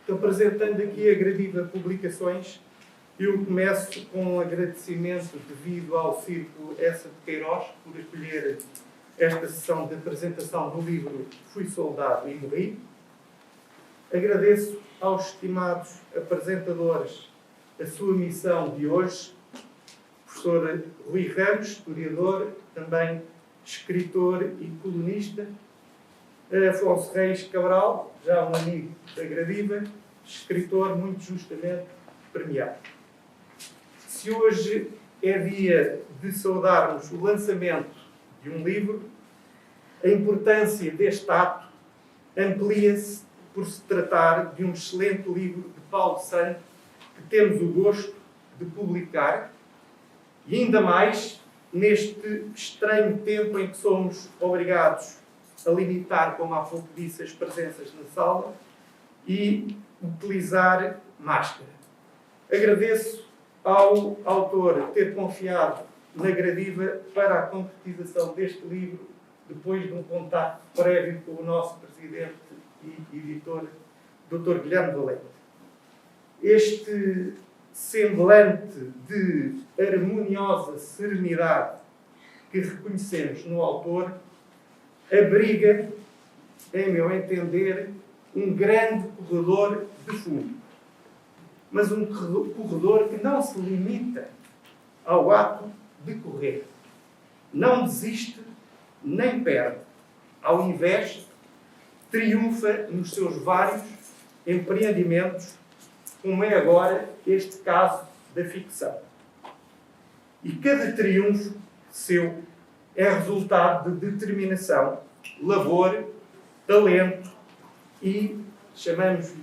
representando aqui a Gradiva Publicações, eu começo com um agradecimento devido ao Círculo Essa de Queiroz por escolher esta sessão de apresentação do livro Fui Soldado e Morri. Agradeço aos estimados apresentadores a sua missão de hoje, professor Rui Ramos, historiador, também escritor e colunista, Afonso Reis Cabral, já um amigo da Gradiva, escritor muito justamente premiado. Se hoje é dia de saudarmos o lançamento de um livro, a importância deste ato amplia-se por se tratar de um excelente livro de Paulo Santo que temos o gosto de publicar e ainda mais neste estranho tempo em que somos obrigados a limitar, como há pouco disse, as presenças na sala e utilizar máscara. Agradeço ao autor ter confiado na Gradiva para a concretização deste livro, depois de um contacto prévio com o nosso presidente e editor, Dr. Guilherme Valente. Este semblante de harmoniosa serenidade que reconhecemos no autor abriga, em meu entender, um grande corredor de fundo. Mas um corredor que não se limita ao ato de correr. Não desiste nem perde. Ao invés, triunfa nos seus vários empreendimentos, como é agora este caso da ficção. E cada triunfo seu é resultado de determinação, labor, talento e, chamamos-lhe,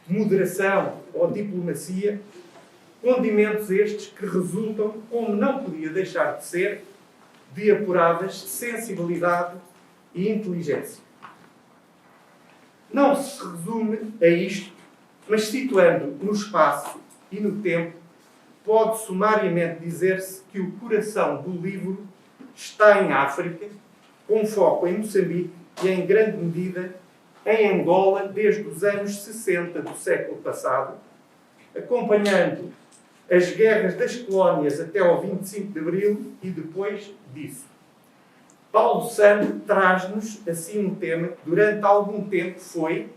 moderação ou diplomacia, condimentos estes que resultam, como não podia deixar de ser, de apuradas sensibilidade e inteligência. Não se resume a isto, mas situando no espaço e no tempo, pode sumariamente dizer-se que o coração do livro está em África, com foco em Moçambique e, em grande medida, em Angola, desde os anos 60 do século passado, acompanhando as guerras das colónias até ao 25 de Abril e depois disso. Paulo Santo traz-nos assim um tema que durante algum tempo foi,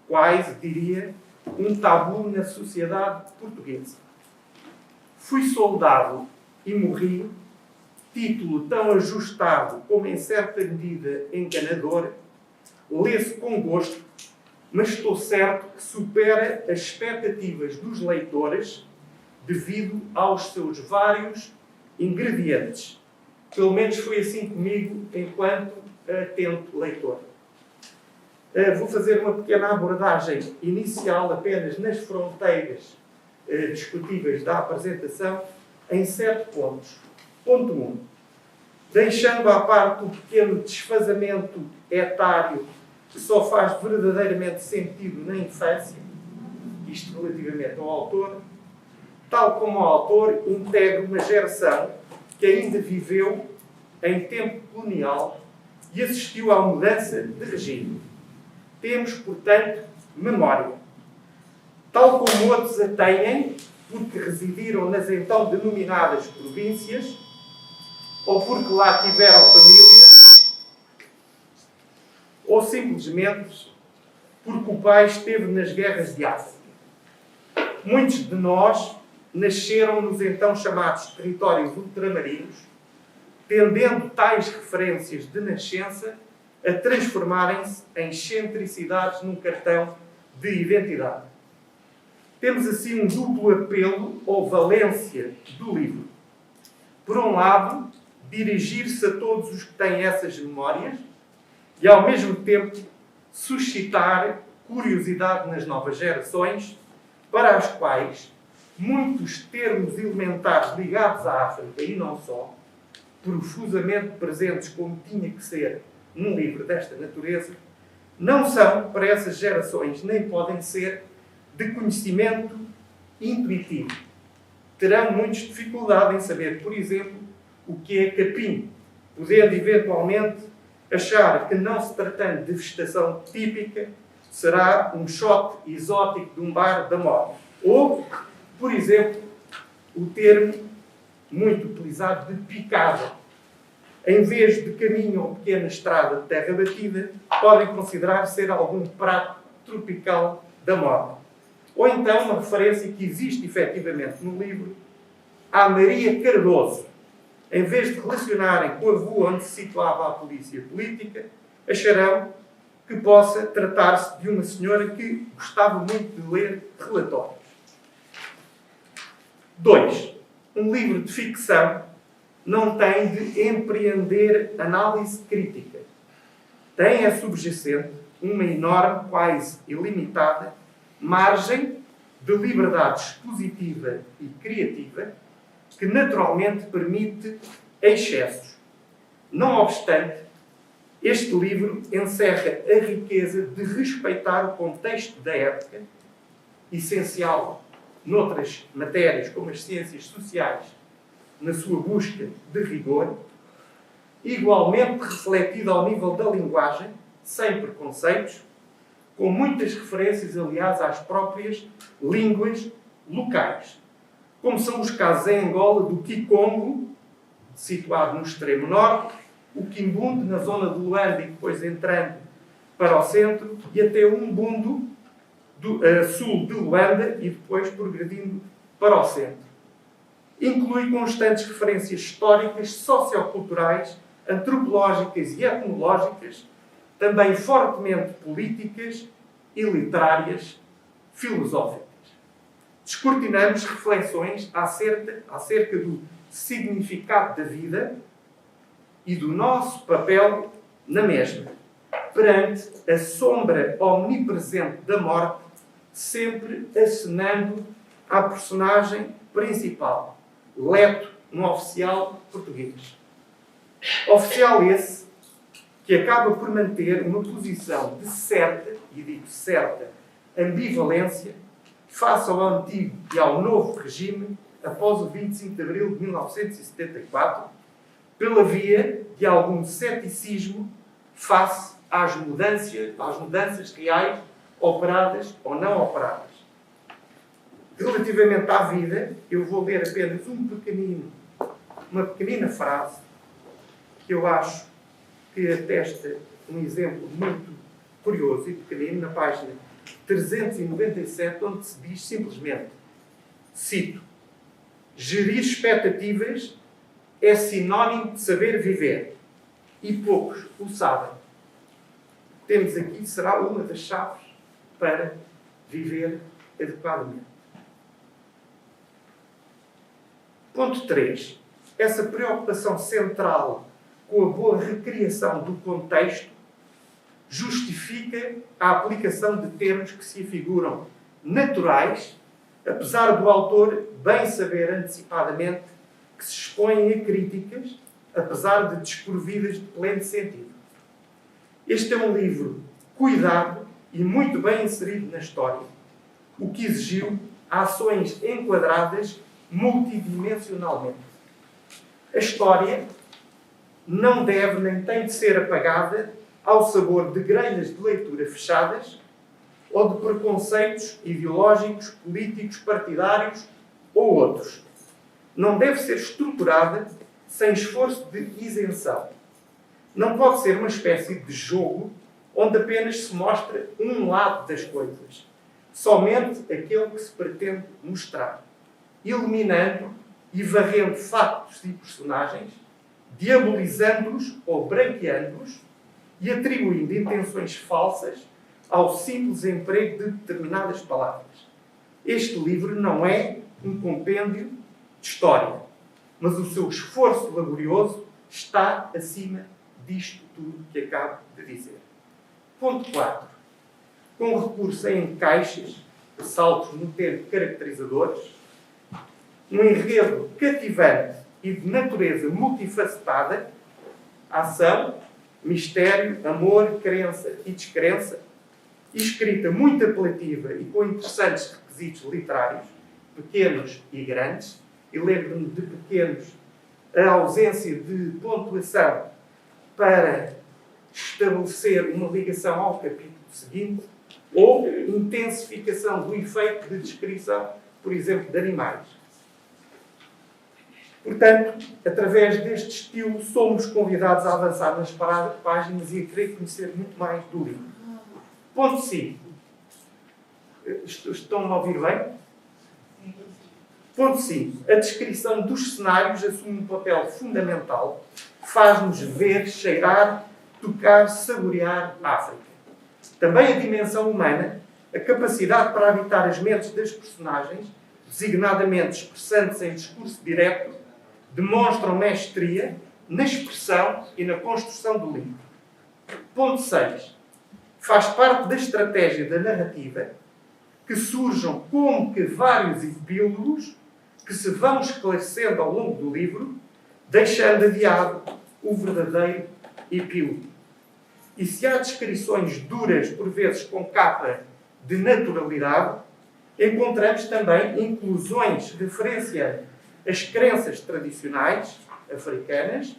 quase diria, um tabu na sociedade portuguesa. Fui soldado e morri, título tão ajustado como em certa medida enganador, lê-se com gosto, mas estou certo que supera as expectativas dos leitores devido aos seus vários ingredientes. Pelo menos foi assim comigo enquanto atento leitor. Vou fazer uma pequena abordagem inicial apenas nas fronteiras discutíveis da apresentação em 7 pontos. Ponto 1. Deixando à parte o pequeno desfazamento etário que só faz verdadeiramente sentido na infância, isto relativamente ao autor, tal como o autor integra uma geração que ainda viveu em tempo colonial e assistiu à mudança de regime. Temos, portanto, memória. Tal como outros a têm, porque residiram nas então denominadas províncias, ou porque lá tiveram família, ou simplesmente porque o pai esteve nas guerras de África. Muitos de nós nasceram nos então chamados territórios ultramarinos, tendendo tais referências de nascença a transformarem-se em excentricidades num cartão de identidade. Temos assim um duplo apelo ou valência do livro. Por um lado, dirigir-se a todos os que têm essas memórias e, ao mesmo tempo, suscitar curiosidade nas novas gerações, para as quais muitos termos elementares ligados à África, e não só, profusamente presentes como tinha que ser num livro desta natureza, não são, para essas gerações, nem podem ser, de conhecimento intuitivo. Terão muitas dificuldade em saber, por exemplo, o que é capim, podendo eventualmente achar que, não se tratando de vegetação típica, será um shot exótico de um bar da moda. Ou, por exemplo, o termo muito utilizado de picada. Em vez de caminho ou pequena estrada de terra batida, podem considerar ser algum prato tropical da moda. Ou então uma referência que existe efetivamente no livro, à Maria Cardoso. Em vez de relacionarem com a rua onde se situava a polícia política, acharão que possa tratar-se de uma senhora que gostava muito de ler relatórios. 2. Um livro de ficção não tem de empreender análise crítica. Tem a subjacente uma enorme, quase ilimitada, margem de liberdade expositiva e criativa que naturalmente permite excessos. Não obstante, este livro encerra a riqueza de respeitar o contexto da época, essencial noutras matérias como as ciências sociais, na sua busca de rigor, igualmente refletido ao nível da linguagem, sem preconceitos, com muitas referências, aliás, às próprias línguas locais, como são os casos em Angola do Kikongo, situado no extremo norte, o Kimbundu, na zona de Luanda e depois entrando para o centro, e até o Umbundo, sul de Luanda e depois progredindo para o centro. Inclui constantes referências históricas, socioculturais, antropológicas e etnológicas, também fortemente políticas e literárias, filosóficas. Descortinamos reflexões acerca do significado da vida e do nosso papel na mesma, perante a sombra omnipresente da morte, sempre acenando à personagem principal, Leto, no oficial português. Oficial esse que acaba por manter uma posição de certa, e digo certa, ambivalência face ao antigo e ao novo regime após o 25 de abril de 1974, pela via de algum ceticismo face às mudanças reais, operadas ou não operadas. Relativamente à vida, eu vou ler apenas uma pequenina frase que eu acho que atesta um exemplo muito curioso e pequenino, na página 397, onde se diz simplesmente, cito, gerir expectativas é sinónimo de saber viver, e poucos o sabem. Temos aqui, será uma das chaves para viver adequadamente. Ponto 3. Essa preocupação central com a boa recriação do contexto justifica a aplicação de termos que se afiguram naturais, apesar do autor bem saber antecipadamente que se expõem a críticas, apesar de desprovidas de pleno sentido. Este é um livro cuidado e muito bem inserido na história, o que exigiu ações enquadradas multidimensionalmente. A história não deve nem tem de ser apagada ao sabor de grelhas de leitura fechadas ou de preconceitos ideológicos, políticos, partidários ou outros. Não deve ser estruturada sem esforço de isenção. Não pode ser uma espécie de jogo onde apenas se mostra um lado das coisas, somente aquele que se pretende mostrar, eliminando e varrendo factos e personagens, diabolizando-os ou branqueando-os e atribuindo intenções falsas ao simples emprego de determinadas palavras. Este livro não é um compêndio de história, mas o seu esforço laborioso está acima disto tudo que acabo de dizer. Ponto 4. Com recurso a encaixes, saltos no termo caracterizadores, um enredo cativante e de natureza multifacetada, ação, mistério, amor, crença e descrença, escrita muito apelativa e com interessantes requisitos literários, pequenos e grandes, e lembro-me de pequenos a ausência de pontuação para estabelecer uma ligação ao capítulo seguinte, ou intensificação do efeito de descrição, por exemplo, de animais. Portanto, através deste estilo, somos convidados a avançar nas páginas e a querer conhecer muito mais do livro. Ponto 5. Estão-me a ouvir bem? Ponto 5. A descrição dos cenários assume um papel fundamental. Faz-nos ver, cheirar, tocar, saborear a África. Também a dimensão humana, a capacidade para habitar as mentes das personagens, designadamente expressantes em discurso direto, demonstram mestria na expressão e na construção do livro. Ponto 6. Faz parte da estratégia da narrativa que surjam como que vários epílogos que se vão esclarecendo ao longo do livro, deixando adiado o verdadeiro epílogo. E se há descrições duras, por vezes com capa de naturalidade, encontramos também inclusões referenciando as crenças tradicionais africanas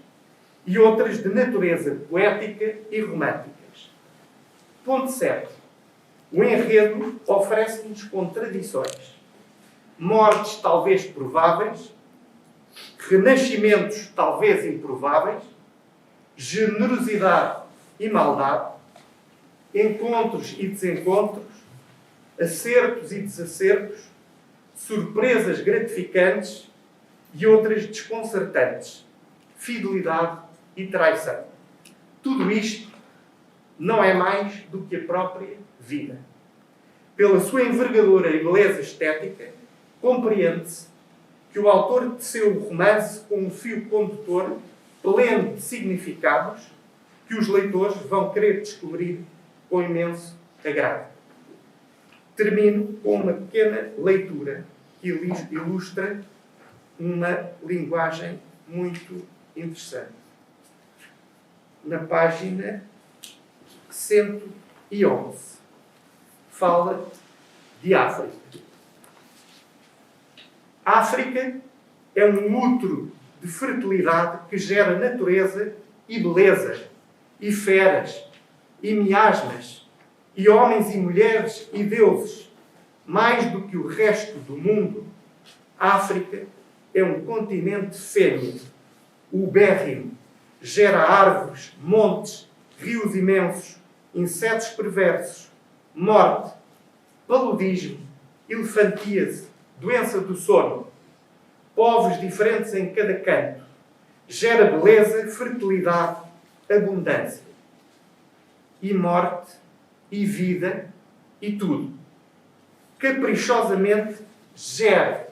e outras de natureza poética e românticas. Ponto 7. O enredo oferece-nos contradições. Mortes talvez prováveis, renascimentos talvez improváveis, generosidade e maldade, encontros e desencontros, acertos e desacertos, surpresas gratificantes e outras desconcertantes, fidelidade e traição. Tudo isto não é mais do que a própria vida. Pela sua envergadura e beleza estética, compreende-se que o autor teceu o romance com um fio condutor pleno de significados que os leitores vão querer descobrir com imenso agrado. Termino com uma pequena leitura que ilustra uma linguagem muito interessante. Na página 111, fala de África. África é um útero de fertilidade que gera natureza e beleza, e feras, e miasmas, e homens e mulheres e deuses. Mais do que o resto do mundo, África é um continente fêmeo, ubérrimo, gera árvores, montes, rios imensos, insetos perversos, morte, paludismo, elefantíase, doença do sono, povos diferentes em cada canto, gera beleza, fertilidade, abundância, e morte, e vida, e tudo. Caprichosamente gera.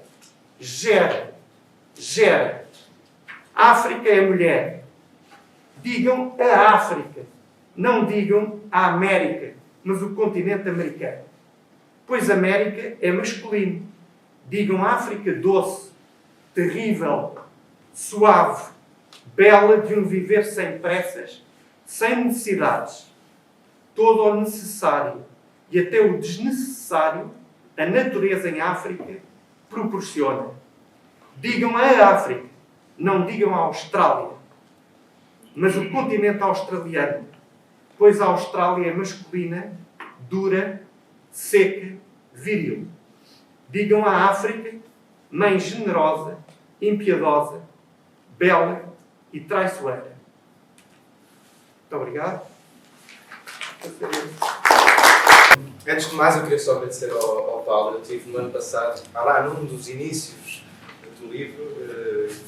África é mulher. Digam a África, não digam a América, mas o continente americano. Pois América é masculino. Digam África doce, terrível, suave, bela de um viver sem pressas, sem necessidades. Todo o necessário e até o desnecessário, a natureza em África proporciona. Digam a África, não digam a Austrália, mas o continente australiano, pois a Austrália é masculina, dura, seca, viril. Digam a África, mãe generosa, impiedosa, bela e traiçoeira. Muito obrigado. Antes de mais, eu queria só agradecer ao Paulo. Eu estive no ano passado, lá num dos inícios do livro,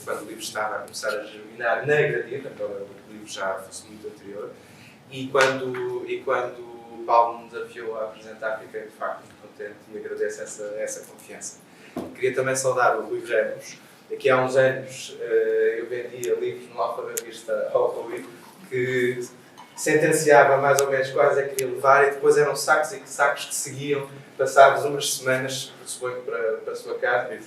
quando o livro estava a começar a germinar na Gradiva, o livro já fosse muito anterior, e quando o Paulo me desafiou a apresentar, fiquei de facto muito contente e agradeço essa confiança. Queria também saudar o Rui Ramos. Aqui há uns anos eu vendia livros no Alfa Revista ao Rui, que sentenciava mais ou menos quais é que queria levar, e depois eram sacos e sacos que seguiam, passados umas semanas, suponho, para a sua casa.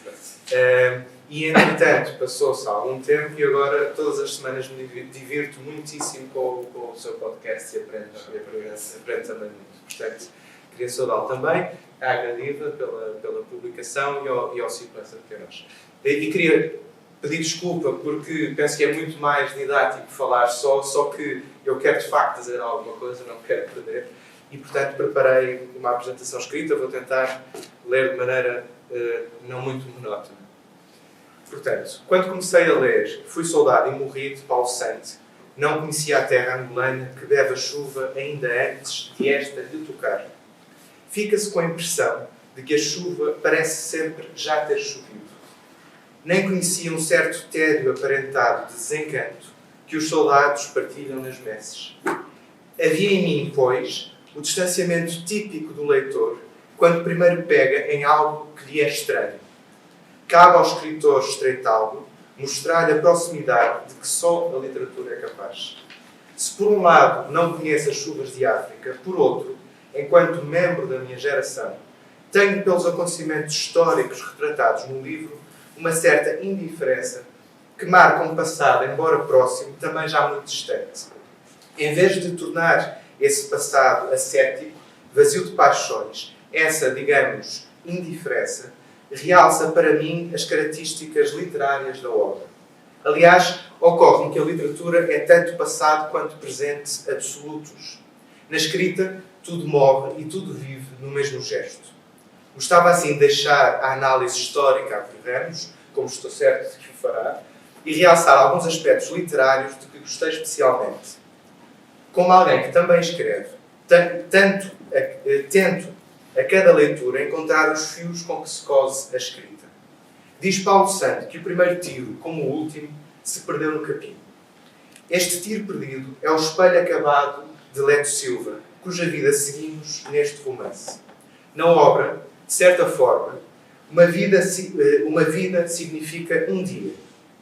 E entretanto, passou-se algum tempo e agora todas as semanas me divirto muitíssimo com o seu podcast e aprendo também muito. Portanto, queria saudá-lo também, à Gradiva pela publicação e ao Ciclo Essa Pequenos. E queria pedir desculpa porque penso que é muito mais didático falar só que eu quero de facto dizer alguma coisa, não quero perder. e, portanto, preparei uma apresentação escrita. Vou tentar ler de maneira não muito monótona. Portanto, quando comecei a ler Fui Soldado e Morri, de Paulo Sante, não conhecia a terra angolana que bebe a chuva ainda antes de esta lhe tocar. Fica-se com a impressão de que a chuva parece sempre já ter chovido. Nem conhecia um certo tédio aparentado de desencanto que os soldados partilham nas messes. Havia em mim, pois, o distanciamento típico do leitor quando primeiro pega em algo que lhe é estranho. Cabe ao escritor estreitá-lo, mostrar-lhe a proximidade de que só a literatura é capaz. Se por um lado não conheço as chuvas de África, por outro, enquanto membro da minha geração, tenho pelos acontecimentos históricos retratados no livro uma certa indiferença que marca um passado, embora próximo, também já muito distante. Em vez de tornar esse passado ascético, vazio de paixões, essa, digamos, indiferença, realça para mim as características literárias da obra. Aliás, ocorre-me que a literatura é tanto passado quanto presente absolutos. Na escrita, tudo morre e tudo vive no mesmo gesto. Gostava assim de deixar a análise histórica a corrermos, como estou certo de que o fará, e realçar alguns aspectos literários de que gostei especialmente. Como alguém que também escreve, tento a cada leitura encontrar os fios com que se cose a escrita. Diz Paulo Sante que o primeiro tiro, como o último, se perdeu no capim. Este tiro perdido é o espelho acabado de Leto Silva, cuja vida seguimos neste romance. Na obra, de certa forma, uma vida significa um dia,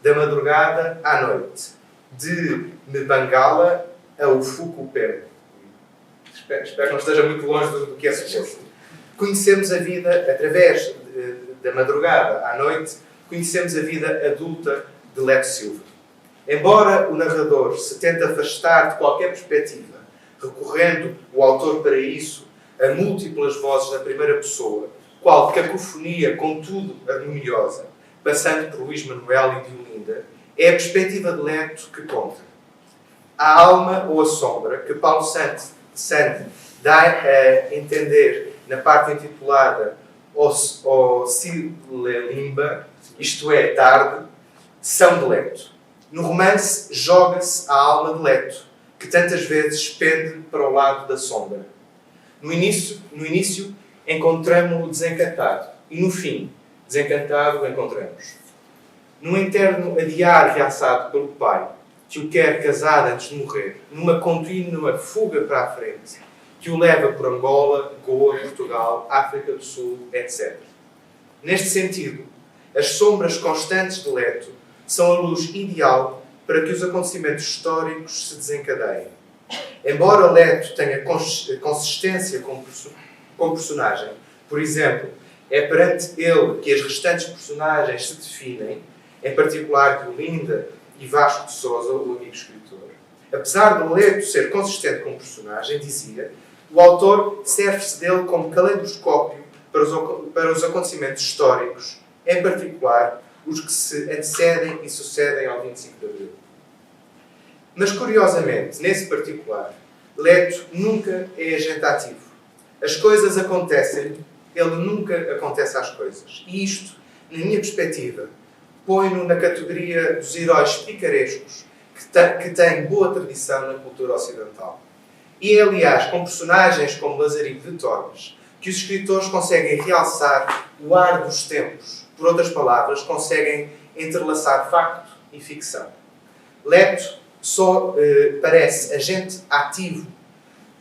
da madrugada à noite, de Mbangala a Ufukupé. Espero que não esteja muito longe do que é suposto. Conhecemos a vida através da madrugada à noite, conhecemos a vida adulta de Leto Silva. Embora o narrador se tente afastar de qualquer perspectiva, recorrendo o autor para isso a múltiplas vozes na primeira pessoa, qual cacofonia, contudo harmoniosa, passando por Luís Manuel e Diolinda, é a perspectiva de Leto que conta. A alma ou a sombra, que Paulo Sante dá a entender na parte intitulada O Silelimba, isto é, tarde, são de Leto. No romance, joga-se a alma de Leto, que tantas vezes pende para o lado da sombra. No início encontramo-lo desencantado, e no fim, desencantado o encontramos. Num interno adiar realçado pelo pai, que o quer casado antes de morrer, numa contínua fuga para a frente, que o leva por Angola, Goa, Portugal, África do Sul, etc. Neste sentido, as sombras constantes de Leto são a luz ideal para que os acontecimentos históricos se desencadeiem. Embora Leto tenha consistência como personagem, por exemplo, é perante ele que as restantes personagens se definem, em particular Diolinda e Vasco de Sousa, o amigo escritor. Apesar de Leto ser consistente como personagem, dizia, o autor serve-se dele como caleidoscópio para os acontecimentos históricos, em particular os que se antecedem e sucedem ao 25 de Abril. Mas, curiosamente, nesse particular, Leto nunca é agente ativo. As coisas acontecem, ele nunca acontece às coisas. E isto, na minha perspectiva, põe-no na categoria dos heróis picarescos que têm boa tradição na cultura ocidental. E é, aliás, com personagens como Lazarino de Tormes que os escritores conseguem realçar o ar dos tempos. Por outras palavras, conseguem entrelaçar facto e ficção. Leto só parece agente ativo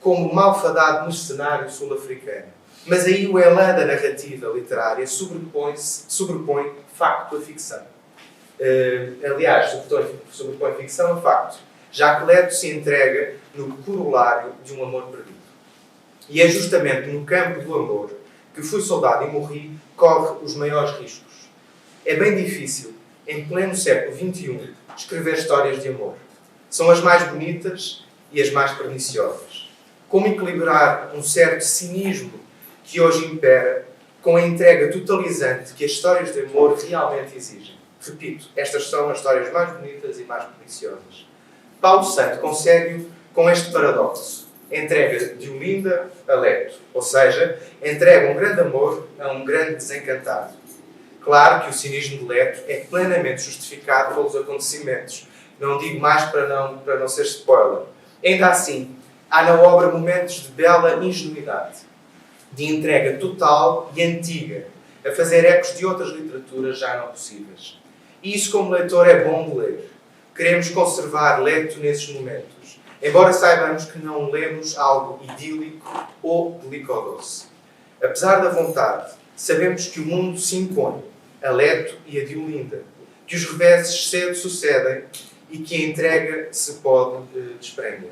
como malfadado mercenário sul-africano. Mas aí o elan da narrativa literária sobrepõe facto a ficção. Aliás, sobrepõe ficção a facto, já que Leto se entrega no corolário de um amor perdido. E é justamente no campo do amor que Fui Soldado e Morri corre os maiores riscos. É bem difícil, em pleno século XXI, escrever histórias de amor. São as mais bonitas e as mais perniciosas. Como equilibrar um certo cinismo que hoje impera com a entrega totalizante que as histórias de amor realmente exigem? Repito, estas são as histórias mais bonitas e mais perniciosas. Paulo Sante consegue-o com este paradoxo. entrega de Olinda a Leto, ou seja, entrega um grande amor a um grande desencantado. Claro que o cinismo de Leto é plenamente justificado pelos acontecimentos. Não digo mais para não ser spoiler. Ainda assim, há na obra momentos de bela ingenuidade, de entrega total e antiga, a fazer ecos de outras literaturas já não possíveis. E isso, como leitor, é bom de ler. Queremos conservar Leto nesses momentos, embora saibamos que não lemos algo idílico ou delicadoce. Apesar da vontade, sabemos que o mundo se impõe, a Leto e a de Olinda, que os reveses cedo sucedem e que a entrega se pode desprender.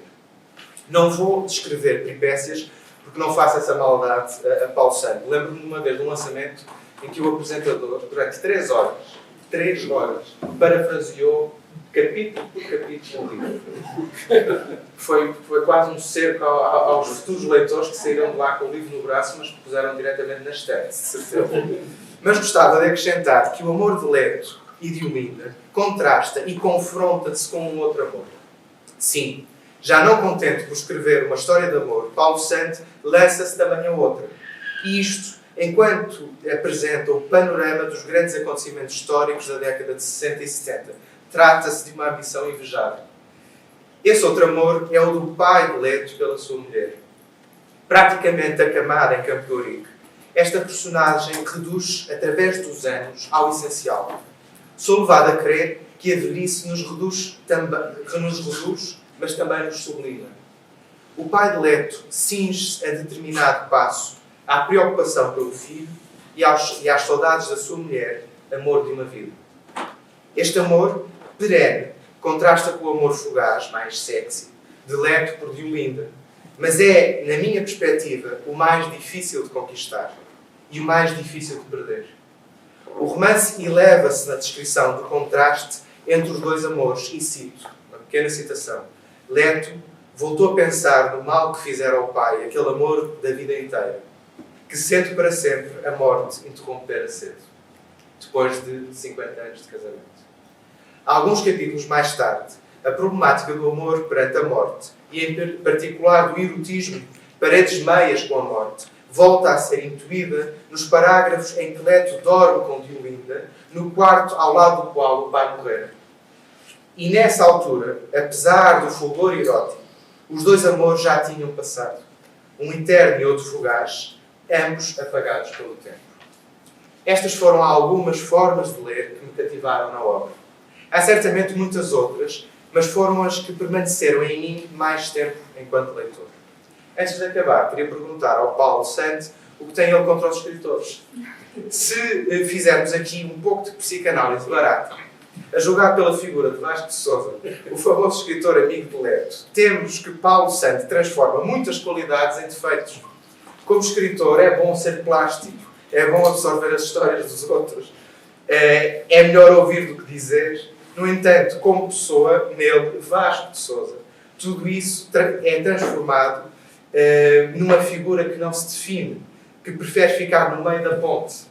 Não vou descrever peripécias, porque não faço essa maldade a Paulo Santo. Lembro-me de uma vez de um lançamento em que o apresentador, durante 3 horas, parafraseou capítulo por capítulo do livro. Foi quase um cerco aos futuros leitores que saíram de lá com o livro no braço, mas puseram diretamente na estante, de certeza. Mas gostava de acrescentar que o amor de Leto e de Olinda contrasta e confronta-se com um outro amor. Sim, já não contente por escrever uma história de amor, Paulo Santo lança-se também a outra. E isto, enquanto apresenta o panorama dos grandes acontecimentos históricos da década de 60 e 70. Trata-se de uma ambição invejável. Esse outro amor é o do pai de Leto pela sua mulher. Praticamente acamada em Campo de Ourique, esta personagem reduz, através dos anos, ao essencial. Sou levado a crer que a velhice nos reduz, mas também nos sublima. O pai de Leto cinge-se a determinado passo à preocupação pelo filho e às saudades da sua mulher, amor de uma vida. Este amor, perene, contrasta com o amor fugaz, mais sexy, de Leto por de Olinda, mas é, na minha perspectiva, o mais difícil de conquistar e o mais difícil de perder. O romance eleva-se na descrição do contraste entre os dois amores, e cito, uma pequena citação: Leto voltou a pensar no mal que fizera ao pai, aquele amor da vida inteira, que sente para sempre a morte interrompera cedo, depois de 50 anos de casamento. Alguns capítulos mais tarde, a problemática do amor perante a morte, e em particular do erotismo, paredes meias com a morte, volta a ser intuída nos parágrafos em que Leto dorme com Diolinda, no quarto ao lado do qual o pai morrera. E nessa altura, apesar do fulgor erótico, os dois amores já tinham passado. Um eterno e outro fugaz, ambos apagados pelo tempo. Estas foram algumas formas de ler que me cativaram na obra. Há certamente muitas outras, mas foram as que permaneceram em mim mais tempo enquanto leitor. Antes de acabar, queria perguntar ao Paulo Santo o que tem ele contra os escritores. Se fizermos aqui um pouco de psicanálise barata, a julgar pela figura de Vasco de Sousa, o famoso escritor amigo de Leto, temos que Paulo Santo transforma muitas qualidades em defeitos. Como escritor, é bom ser plástico, é bom absorver as histórias dos outros, é melhor ouvir do que dizer. No entanto, como pessoa, nele, Vasco de Sousa, tudo isso é transformado numa figura que não se define, que prefere ficar no meio da ponte.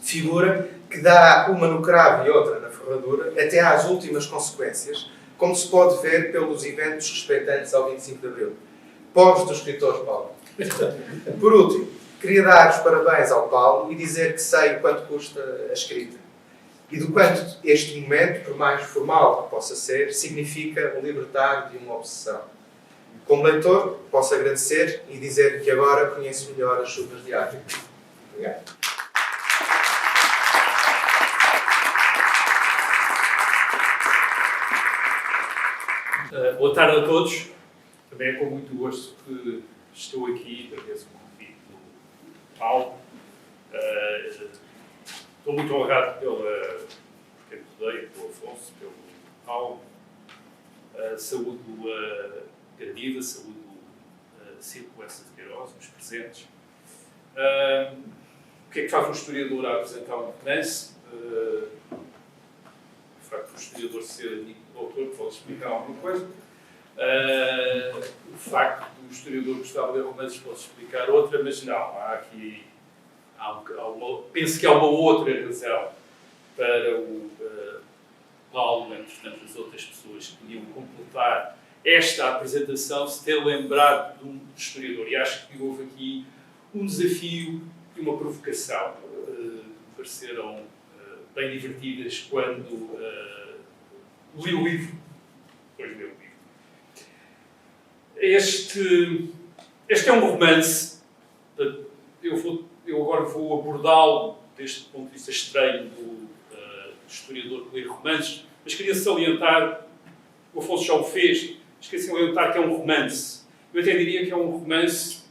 Figura que dá uma no cravo e outra na ferradura, até às últimas consequências, como se pode ver pelos eventos respeitantes ao 25 de Abril. Pobres dos escritores, Paulo. Por último, queria dar os parabéns ao Paulo e dizer que sei o quanto custa a escrita. E do quanto este momento, por mais formal que possa ser, significa o libertar de uma obsessão. Como leitor, posso agradecer e dizer que agora conheço melhor as chuvas de África. Obrigado. Boa tarde a todos. Também é com muito gosto que estou aqui, agradeço o convite do Paulo. Estou muito honrado pelo tempo rodeio, pelo Afonso, pelo Paulo. Saúdo a Gradida, saúdo a Círculo Essa de Queiroz, os presentes. O que é que faz um historiador a apresentar um romance? O facto de um historiador ser amigo do autor, que pode explicar alguma coisa. O facto do historiador gostar de ler romances pode explicar outra, mas não, há aqui penso que há uma outra razão para o Paulo, entre tantas outras pessoas que podiam completar esta apresentação se ter lembrado de um historiador. E acho que houve aqui um desafio e uma provocação que pareceram bem divertidas quando li o livro. Depois de ler o livro. Este é um romance. Eu agora vou abordá-lo deste ponto de vista estranho do historiador que lê romances, mas queria salientar, o Afonso já o fez, mas queria salientar que é um romance. Eu até diria que é um romance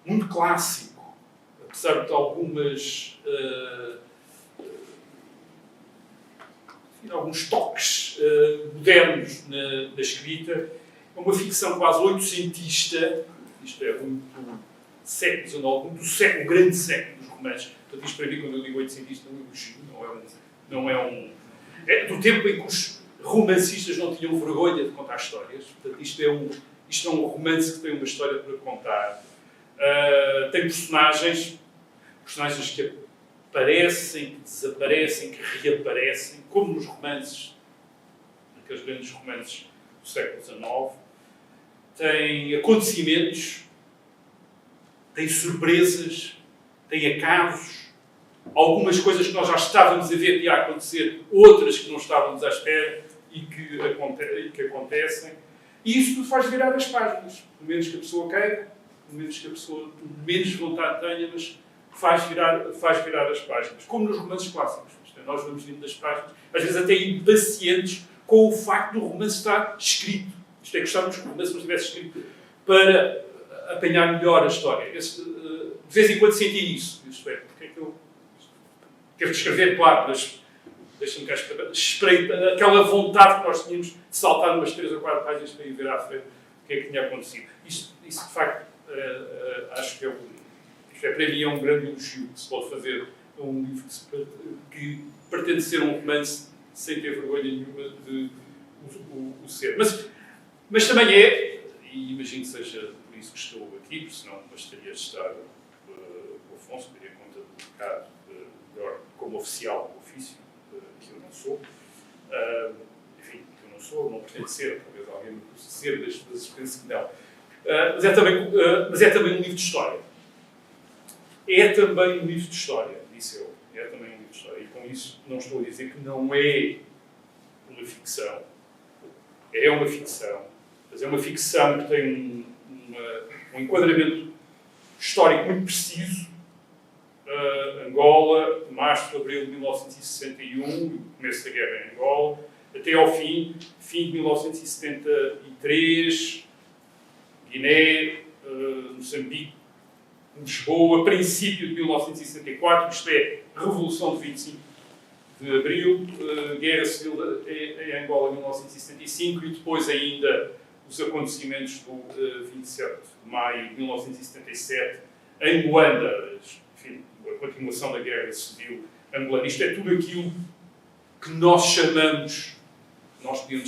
muito clássico, apesar de alguns toques modernos na escrita. É uma ficção quase oitocentista, isto é, muito século XIX, muito o grande século dos romances. Portanto, isto para mim, quando eu digo oitocentista, não é um... É do tempo em que os romancistas não tinham vergonha de contar histórias. Portanto, isto é um romance que tem uma história para contar. Tem personagens que aparecem, que desaparecem, que reaparecem, como nos romances, naqueles grandes romances do século XIX. Tem acontecimentos, tem surpresas, tem acasos, algumas coisas que nós já estávamos a ver que ia acontecer, outras que não estávamos à espera e que acontecem. E isso tudo faz virar as páginas. Pelo menos que a pessoa queira, pelo menos que a pessoa menos vontade tenha, mas faz virar as páginas. Como nos romances clássicos. Nós vamos vindo das páginas, às vezes até impacientes com o facto do romance estar escrito. Isto é, gostávamos que o romance não estivesse escrito para apanhar melhor a história. De vez em quando senti isso. Isto é, porque é que eu quero escrever, claro, mas deixa-me cá esperei aquela vontade que nós tínhamos de saltar umas 3 ou 4 páginas para ir ver à frente o que é que tinha acontecido. Isso de facto, acho que para mim é um grande elogio que se pode fazer a um livro que pretende ser um romance sem ter vergonha nenhuma de o ser. Mas também é, e imagino que seja por isso que estou aqui, porque senão bastaria estar o Afonso, daria conta do recado como oficial do ofício, que eu não sou. Enfim, que eu não sou, não pretendo ser, talvez alguém me possa ser, das vezes penso que não. Mas é também um livro de história. É também um livro de história, disse eu. É também um livro de história. E com isso não estou a dizer que não é uma ficção. É uma ficção. Mas é uma ficção que tem um enquadramento histórico muito preciso. Angola, março de abril de 1961, começo da guerra em Angola, até ao fim de 1973, Guiné, Moçambique, Lisboa, princípio de 1964, isto é, Revolução de 25 de Abril, Guerra Civil em Angola em 1975 e depois ainda os acontecimentos do 27 de maio de 1977 em Luanda, enfim, a continuação da Guerra Civil angolana. Isto é tudo aquilo que nós podemos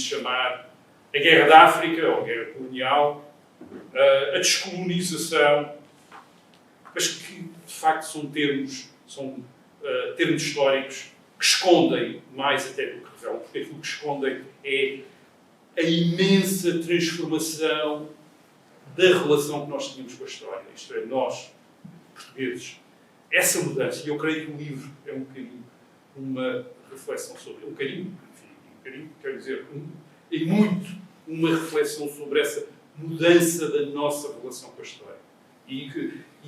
chamar a Guerra da África, ou a Guerra Colonial, a descolonização, mas que, de facto, são termos históricos que escondem mais até do que revelam, porque aquilo que escondem é a imensa transformação da relação que nós tínhamos com a história. Isto é, nós, portugueses, essa mudança, e eu creio que o livro é um bocadinho uma reflexão sobre, quero dizer, e muito uma reflexão sobre essa mudança da nossa relação com a história. E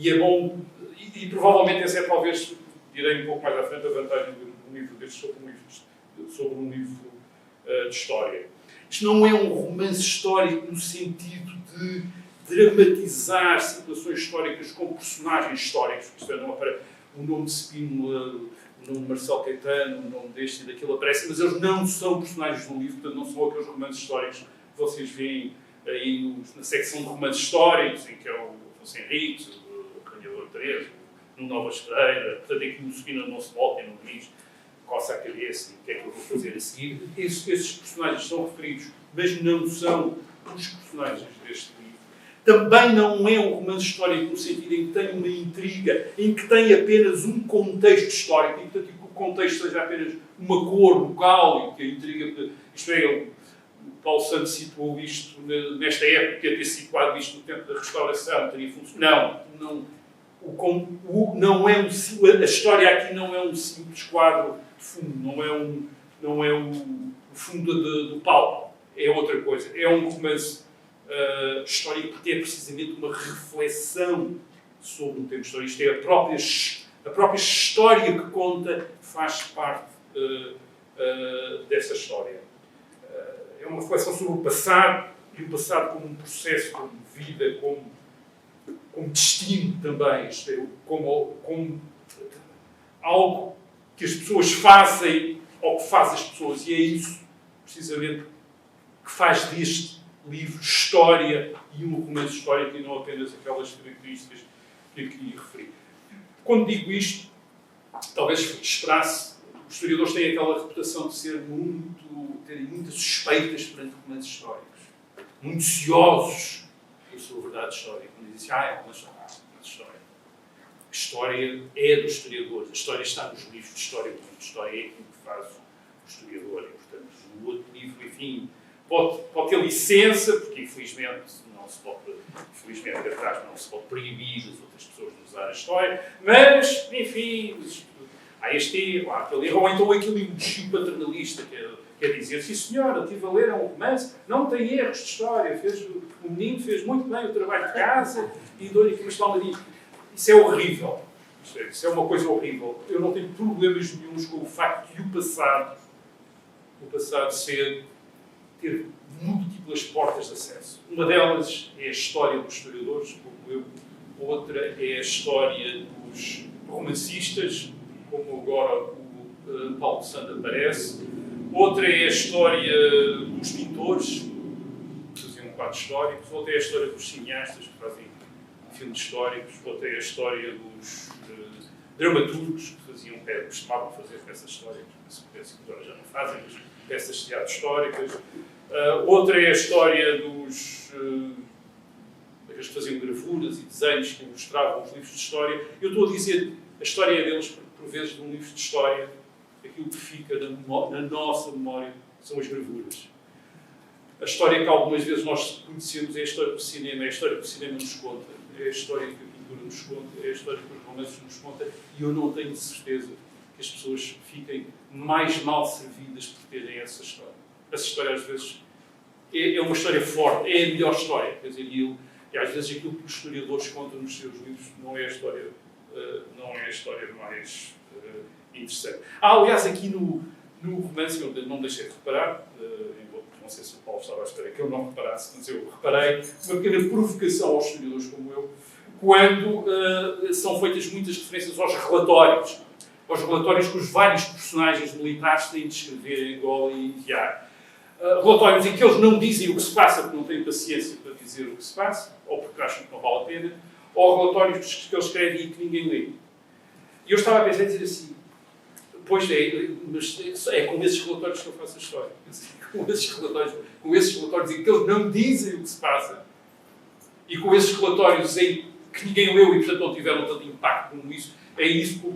é bom, e provavelmente essa é talvez, direi um pouco mais à frente, a vantagem de um livro deste sobre um livro de história. Isto não é um romance histórico no sentido de dramatizar situações históricas com personagens históricos. Isto é, não aparece o nome de Spínola, o nome de Marcelo Caetano, o nome deste e daquele aparecem, mas eles não são personagens do livro, portanto não são aqueles romances históricos que vocês veem aí na secção de romances históricos, em que é o Afonso Henriques, o Rainhador Teresa, no Nova Estreira, portanto em que o Spínola não se volta e não diz coça a cabeça e o que é que eu vou fazer a seguir. Esses personagens são referidos, mas não são os personagens deste livro. Também não é um romance histórico no sentido em que tem uma intriga, em que tem apenas um contexto histórico, e portanto que o contexto seja apenas uma cor local e que a intriga, isto é, Paulo Santos situou isto nesta época, ter situado isto no tempo da restauração, teria funcionado. Não é a história aqui não é um simples quadro de fundo, não é o fundo do palco, é outra coisa. É um romance histórico que é precisamente uma reflexão sobre o tempo histórico. Isto é a própria história que conta faz parte dessa história. É uma reflexão sobre o passado, e o passado como um processo, como vida, como destino também, isto é, como algo que as pessoas fazem ou que faz as pessoas, e é isso, precisamente, que faz deste livro história e um romance histórico e não apenas aquelas características que aqui referi. Quando digo isto, talvez esperasse, os historiadores têm aquela reputação de terem muitas suspeitas perante romances históricos, muito ciosos pela sua verdade histórica. Quando dizem, é uma história. A história é dos historiadores, a história está nos livros de história, o livro de história é aquilo que faz o historiador, e, portanto, o outro livro, enfim, pode ter licença, porque infelizmente atrás não se pode proibir as outras pessoas de usar a história, mas, enfim, há este erro, há aquele erro, ou então aquele elogio paternalista, quer dizer, sim senhora, eu estive a ler um romance, não tem erros de história, o menino fez muito bem o trabalho de casa, e dou-lhe aqui umas palmadinhas. Isso é horrível. Isso é uma coisa horrível. Eu não tenho problemas nenhuns com o facto de o passado ter múltiplas portas de acesso. Uma delas é a história dos historiadores, como eu. Outra é a história dos romancistas, como agora o Paulo Santos aparece. Outra é a história dos pintores, que faziam quadros históricos. Outra é a história dos cineastas, que fazem filmes históricos. Outra é a história dos dramaturgos, que costumavam fazer peças históricas. Penso que agora já não fazem, mas peças de teatro históricas. Outra é a história dos que faziam gravuras e desenhos que ilustravam os livros de história. Eu estou a dizer a história deles, por vezes, de um livro de história, aquilo que fica na nossa memória são as gravuras. A história que algumas vezes nós conhecemos é a história do cinema, é a história que o cinema nos conta, é a história que a pintura nos conta, é a história que os romances nos contam, e eu não tenho certeza que as pessoas fiquem mais mal servidas por terem essa história. Essa história, às vezes, é uma história forte, é a melhor história. Quer dizer, e às vezes aquilo que os historiadores contam nos seus livros não é a história mais interessante. Aliás, aqui no romance, eu não deixei de reparar, não sei se o Paulo estava à espera que eu não reparasse, mas eu reparei, uma pequena provocação aos historiadores como eu, quando são feitas muitas referências aos relatórios que os vários personagens militares têm de escrever em Angola e enviar. Relatórios em que eles não dizem o que se passa porque não têm paciência para dizer o que se passa, ou porque acham que não vale a pena, ou relatórios que eles escrevem e que ninguém lê. E eu estava a pensar em dizer assim, pois mas é com esses relatórios que eu faço a história. Com esses relatórios em que eles não dizem o que se passa, e com esses relatórios em que ninguém leu e, portanto, não tiveram tanto impacto como isso, é isso que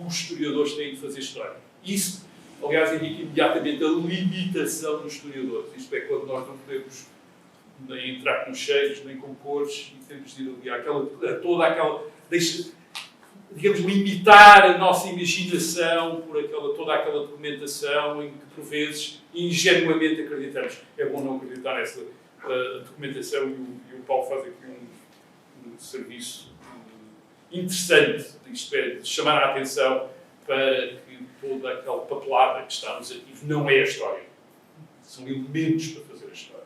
os historiadores têm de fazer história. Isso, aliás, indica imediatamente a limitação dos historiadores. Isto é, quando nós não podemos nem entrar com cheiros, nem com cores, e temos de ir ali toda aquela... digamos, limitar a nossa imaginação por toda aquela documentação em que, por vezes, ingenuamente acreditamos. É bom não acreditar nessa documentação, e o Paulo faz aqui um serviço interessante, isto é, de chamar a atenção para que toda aquela papelada que está nos arquivos não é a história. São elementos para fazer a história.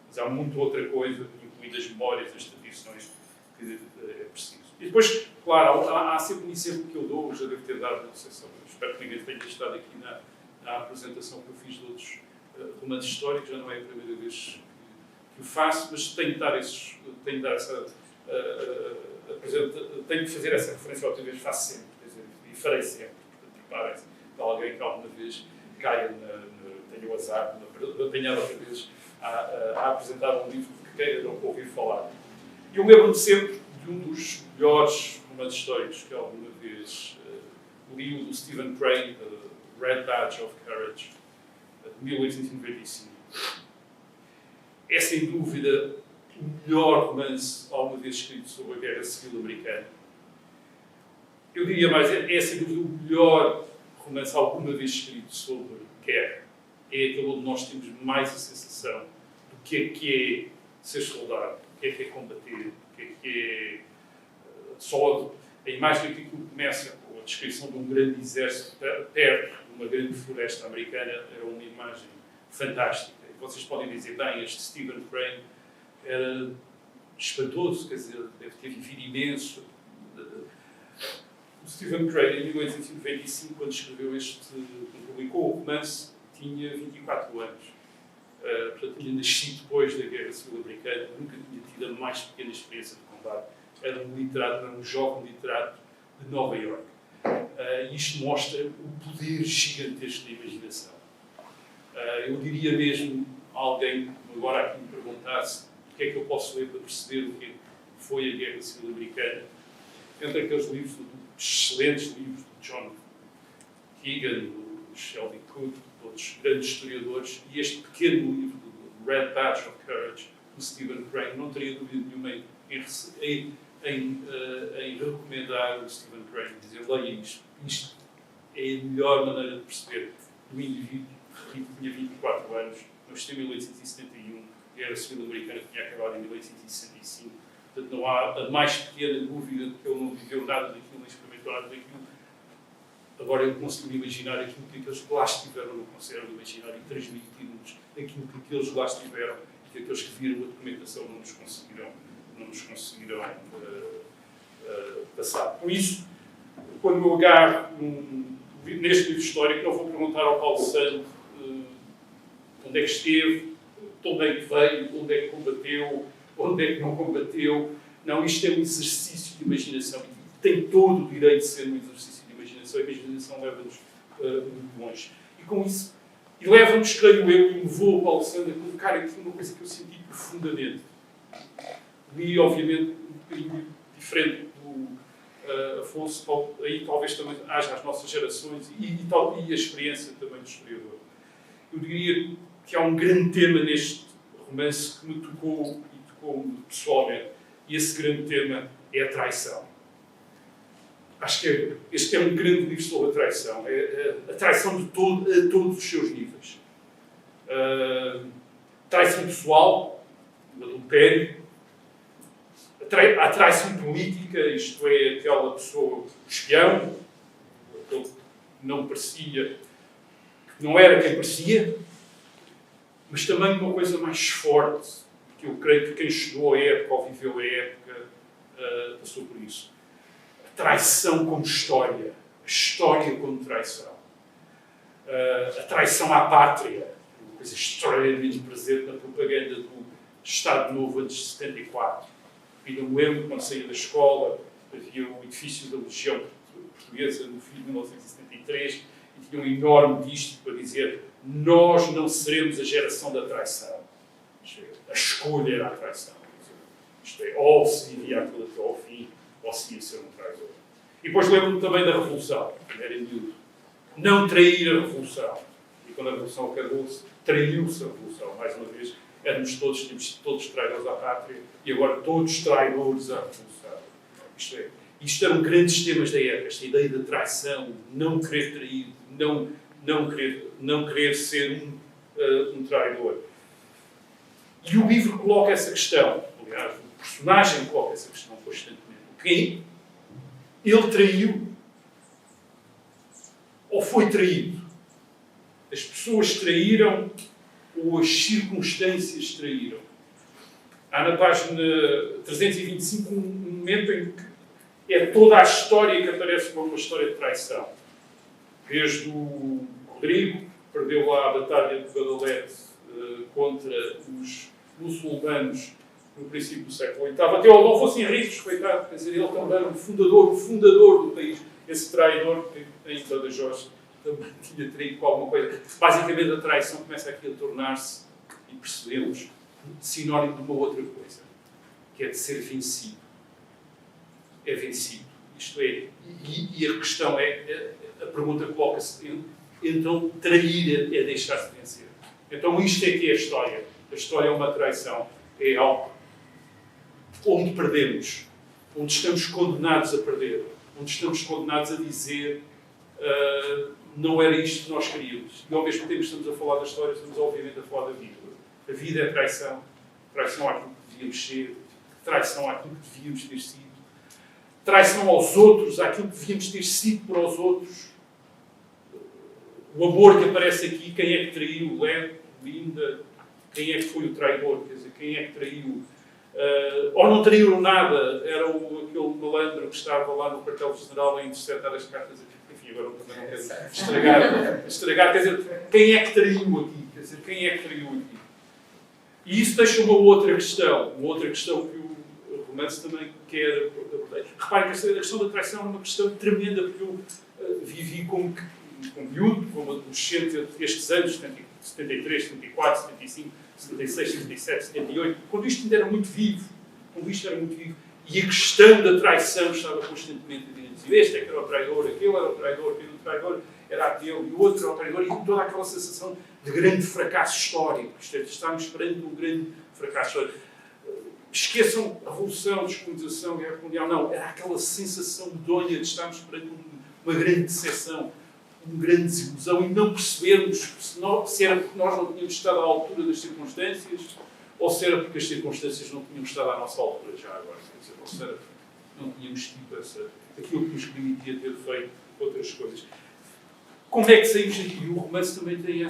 Mas há muita outra coisa, incluindo as memórias, as tradições, que é preciso. E depois, claro, há sempre um exemplo que eu dou, já devo ter dado, não sei se espero que ninguém tenha estado aqui na apresentação que eu fiz de outros romances históricos, já não é a primeira vez que o faço, mas tenho de fazer essa referência outra vez, faço sempre, quer dizer, e farei sempre. Portanto, preparem-se de alguém que alguma vez caia, tenha o azar, apanhado outra vez a apresentar um livro que queira não ouvir falar. Eu lembro-me sempre de um dos melhores romances históricos que alguma vez li, o do Stephen Crane, Red Badge of Courage, de 1895. é sem dúvida o melhor romance alguma vez escrito sobre a Guerra Civil Americana. Eu diria mais, é sem dúvida o melhor romance alguma vez escrito sobre guerra. É aquele onde nós temos mais a sensação do que é ser soldado, do que é combater, do que é só a imagem que aquilo começa com a descrição de um grande exército perto de uma grande floresta americana é uma imagem fantástica. E vocês podem dizer, bem, este Stephen Crane era espantoso, quer dizer, deve ter vivido imenso. O Stephen Crane, em 1895, quando escreveu quando publicou o romance, tinha 24 anos. Portanto, tinha nascido depois da Guerra Civil Americana, nunca tinha tido a mais pequena experiência de combate. Era um literato, era um jovem literato de Nova Iorque. Isto mostra o poder gigantesco da imaginação. Eu diria mesmo a alguém que agora aqui me perguntasse o que é que eu posso ler para perceber o que foi a Guerra Civil Americana, entre aqueles livros, excelentes livros de John Keegan, do Sheldon Cooke, outros grandes historiadores, e este pequeno livro do Red Badge of Courage, do Stephen Crane, não teria dúvida nenhuma em recomendar o Stephen Crane, dizer, leia isto. Isto é a melhor maneira de perceber um indivíduo que tinha 24 anos, nasceu em 1871, a Guerra Civil Americana tinha acabado em 1865, portanto não há a mais pequena dúvida de que ele não viveu nada daquilo, nem experimentou nada daquilo. Agora eu consigo imaginar aquilo que aqueles que lá estiveram no conselho imaginar e transmitir-nos aquilo que aqueles lá estiveram e que aqueles que viram a documentação não nos conseguiram passar. Por isso, quando eu agarro neste livro histórico, não vou perguntar ao Paulo Santo onde é que esteve, de onde é que veio, onde é que combateu, onde é que não combateu. Não, isto é um exercício de imaginação e tem todo o direito de ser um exercício de imaginação. A imaginação leva-nos muito longe. E com isso, e leva-nos, creio eu, e levou o Paulo Santo a colocar aqui uma coisa que eu senti profundamente. Li, obviamente, um bocadinho diferente do Afonso, aí talvez também haja as nossas gerações e a experiência também do historiador. Eu diria que há um grande tema neste romance que me tocou e tocou-me pessoalmente, e esse grande tema é a traição. Acho que este é um grande livro sobre a traição. É a traição a todos os seus níveis. Traição pessoal, o adultério, a traição política, isto é, aquela pessoa, o espião, aquele que não parecia, que não era quem parecia, mas também uma coisa mais forte, que eu creio que quem estudou a época ou viveu a época passou por isso. A traição como história, a história como traição. A traição à pátria, uma coisa extraordinariamente presente na propaganda do Estado Novo antes de 74. Ainda me lembro, quando saí da escola, havia o edifício da Legião Portuguesa no fim de 1973 e tinha um enorme dístico para dizer: nós não seremos a geração da traição. A escolha era a traição. Isto é, ou se vivia aquilo até ao fim, ou se ia ser um traidor. E depois lembro-me também da Revolução, quando era miúdo. Não trair a Revolução. E quando a Revolução acabou-se, traiu-se a Revolução. Mais uma vez, éramos todos traidores à pátria e agora todos traidores à Revolução. Isto eram grandes temas da época, esta ideia da traição, não querer trair, não querer ser um traidor. E o livro coloca essa questão, aliás, o personagem coloca essa questão constantemente. Quem? Ele traiu ou foi traído? As pessoas traíram ou as circunstâncias traíram? Há na página 325 um momento em que é toda a história que aparece como uma história de traição. Desde o Rodrigo, que perdeu lá a batalha de Badalete contra os muçulmanos no princípio do século VIII, até o Adolfo Henriques, coitado, quer dizer, ele também o fundador do país, esse traidor que em Badajoz também tinha traído com alguma coisa. Basicamente a traição começa aqui a tornar-se, e percebemos, sinónimo de uma outra coisa, que é de ser vencido. É vencido. Isto é, e a questão é, a pergunta coloca-se, então trair é deixar-se vencer. Então isto é que é a história. A história é uma traição. É algo onde perdemos, onde estamos condenados a perder, onde estamos condenados a dizer não era isto que nós queríamos. E ao mesmo tempo estamos a falar da história, estamos obviamente a falar da vida. A vida é traição. Traição àquilo que devíamos ser, traição àquilo que devíamos ter sido, traição aos outros, àquilo que devíamos ter sido para os outros. O amor que aparece aqui, quem é que traiu? Led, Linda, quem é que foi o traidor? Quer dizer, quem é que traiu? Ou não traíram nada, era aquele malandro que estava lá no quartel-general a interceptar as cartas. Enfim, agora também não quero estragar. Quer dizer, quem é que traiu aqui? Quer dizer, quem é que traiu aqui? E isso deixa uma outra questão que o romance também quer abordar. Reparem que a questão da traição é uma questão tremenda, porque eu vivi como miúdo, como adolescente estes anos, 73, 74, 75, 76, 77, 78, quando isto ainda era muito vivo, e a questão da traição estava constantemente a dizer, este é que era o traidor, aquele era o traidor, aquele traidor era aquele, e o outro era o traidor, e toda aquela sensação de grande fracasso histórico. Estamos perante um grande fracasso histórico. Esqueçam a Revolução, a Descolonização, a Guerra Mundial, não, era aquela sensação medonha de estarmos perante uma grande decepção, uma grande desilusão, e não percebermos se era porque nós não tínhamos estado à altura das circunstâncias, ou se era porque as circunstâncias não tínhamos estado à nossa altura já agora. Quer dizer, ou se era porque não tínhamos tido aquilo que nos permitia ter feito outras coisas. Como é que saímos daqui? O romance também tem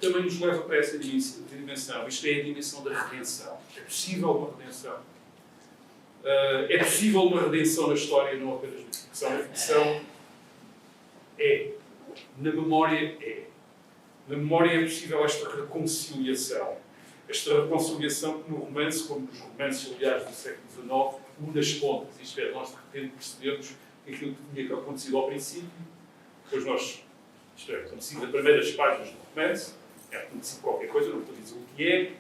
também nos leva para essa dimensão. Isto é a dimensão da redenção. É possível uma redenção. É possível uma redenção na história, não apenas na ficção. A ficção é. Na memória é. Na memória é possível esta reconciliação. Esta reconciliação que no romance, como nos romances, aliás, do século XIX, une as pontas. Isto é, nós de repente percebemos aquilo que tinha acontecido ao princípio. Depois nós, isto é, acontecido nas primeiras páginas do romance, é acontecido qualquer coisa, não estou a dizer o que é,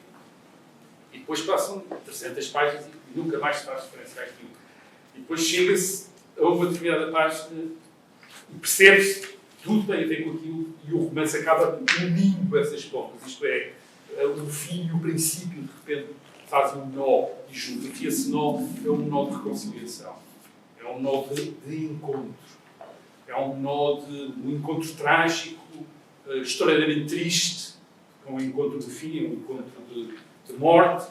e depois passam 300 páginas e nunca mais se faz referência àquilo. E depois chega-se a uma determinada página e percebe-se que tudo tem a ver com aquilo e o romance acaba unindo essas pontas. Isto é, o fim e o princípio, de repente, fazem um nó e juntam. E esse nó é um nó de reconciliação. É um nó de encontro. É um nó de um encontro trágico, historicamente triste, é um encontro de fim, é um encontro de morte,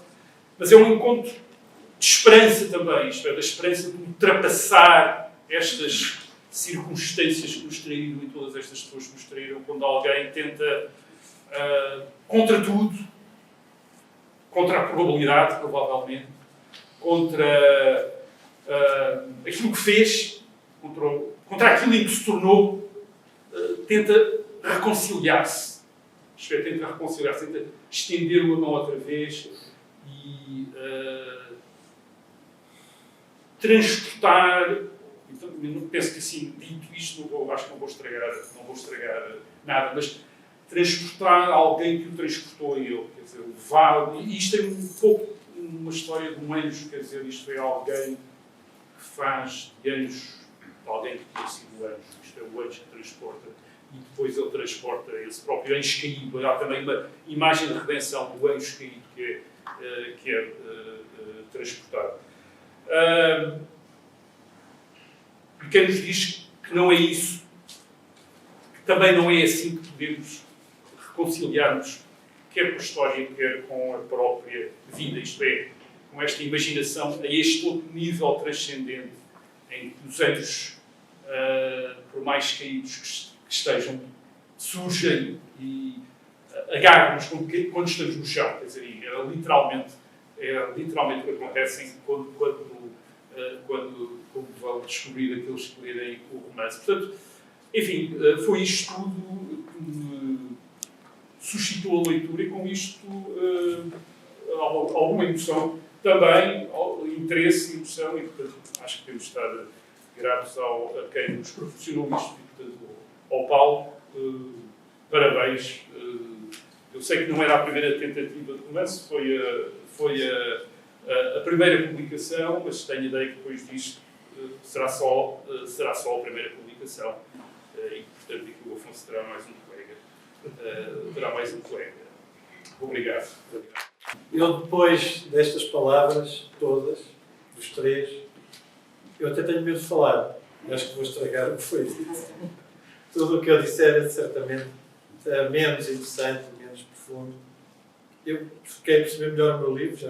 mas é um encontro de esperança também, isto é, da esperança de ultrapassar estas circunstâncias que nos traíram e todas estas pessoas que nos traíram, quando alguém tenta, contra tudo, contra a probabilidade, provavelmente, contra aquilo que fez, contra aquilo em que se tornou, tenta reconciliar-se. Isto é, tenta reconciliar-se, tenta estender uma mão outra vez e transportar. Então, eu penso que assim, dito isto, acho que não vou estragar nada, mas transportar alguém que o transportou a ele, quer dizer, levá-lo. E isto é um pouco uma história de um anjo, quer dizer, isto é alguém que faz de anjo, alguém que tinha sido anjo, isto é o anjo que transporta, e depois ele transporta esse próprio anjo caído. Há também uma imagem de redenção do anjo caído que é transportado. E quem nos diz que não é isso, que também não é assim que podemos reconciliar-nos, quer com a história, quer com a própria vida, isto é, com esta imaginação a este outro nível transcendente, em que os anjos, por mais caídos que estejam, surgem e agarram-nos quando estamos no chão. Quer dizer, é literalmente o que acontece quando vão descobrir aqueles que lerem o romance. Portanto, enfim, foi isto tudo que me suscitou a leitura e com isto alguma emoção também, interesse e emoção, e portanto acho que temos de estar gratos a quem nos proporcionou isto, e portanto ao Paulo, parabéns. Eu sei que não era a primeira tentativa de romance, foi a primeira publicação, mas tenho a ideia que depois disto será só a primeira publicação, e portanto aqui o Afonso terá mais um colega. Obrigado. Eu, depois destas palavras todas, dos três, eu até tenho medo de falar. Acho que vou estragar o que foi dito. Tudo o que eu disser é certamente menos interessante, menos profundo. Eu fiquei a perceber melhor o meu livro, já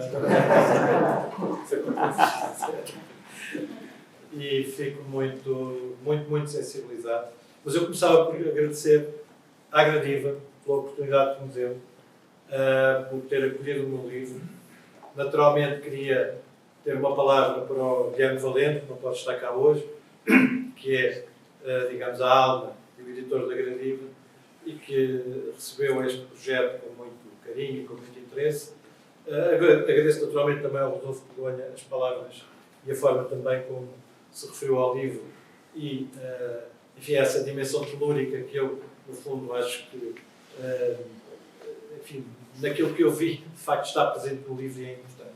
e fico muito sensibilizado. Mas eu começava por agradecer à Gradiva pela oportunidade que me deu, por ter acolhido o meu livro. Naturalmente queria ter uma palavra para o Guilherme Valente, que não pode estar cá hoje, que é, digamos, a alma e o editor da Gradiva, e que recebeu este projeto com muito carinho e com muito interesse. Agradeço naturalmente também ao Rodolfo Begonha as palavras e a forma também como se referiu ao livro e, enfim, essa dimensão telúrica que eu, no fundo, acho que, enfim, naquilo que eu vi, de facto está presente no livro e é importante.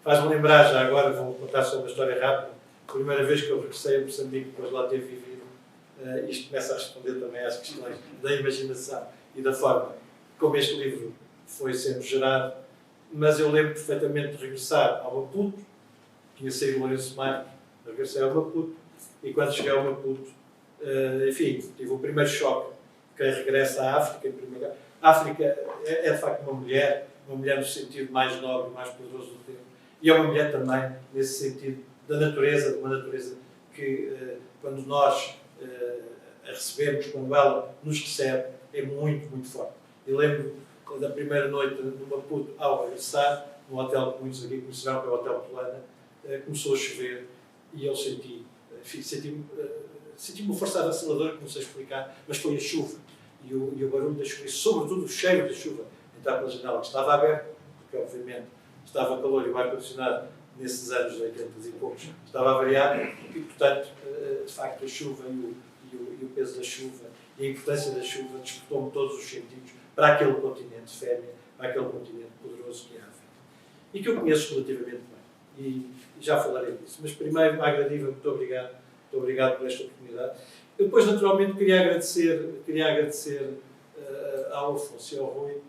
Faz-me lembrar, já agora vou contar só uma história rápida, a primeira vez que eu regressei a Moçambique, depois de lá ter vivido, isto começa a responder também às questões da imaginação e da forma como este livro foi sendo gerado, mas eu lembro perfeitamente de regressar ao Maputo, tinha saído o Lourenço Marques, regressei ao Maputo, e quando cheguei ao Maputo, enfim, tive o primeiro choque de quem regressa à África, em primeiro lugar. A África é de facto uma mulher no sentido mais nobre, mais poderoso do termo, e é uma mulher também nesse sentido da natureza, de uma natureza que, quando nós a recebemos, quando ela nos recebe, é muito forte. Eu lembro da primeira noite no Maputo, ao regressar, no hotel que muitos aqui conheceram, que é o Hotel Polana, começou a chover e eu senti-me forçado acelerador, que não sei explicar, mas foi a chuva e o barulho da chuva, e sobretudo o cheiro da chuva, entrar pela janela que estava aberta, porque obviamente estava calor e o ar-condicionado nesses anos 80 e poucos estava a variar, e portanto, de facto, a chuva e o peso da chuva e a importância da chuva despertou-me todos os sentidos para aquele continente férreo, para aquele continente poderoso que é a África. E que eu conheço relativamente bem. E já falarei disso. Mas primeiro, à Gradiva, muito obrigado. Muito obrigado por esta oportunidade. Eu depois, naturalmente, queria agradecer ao Afonso e ao Rui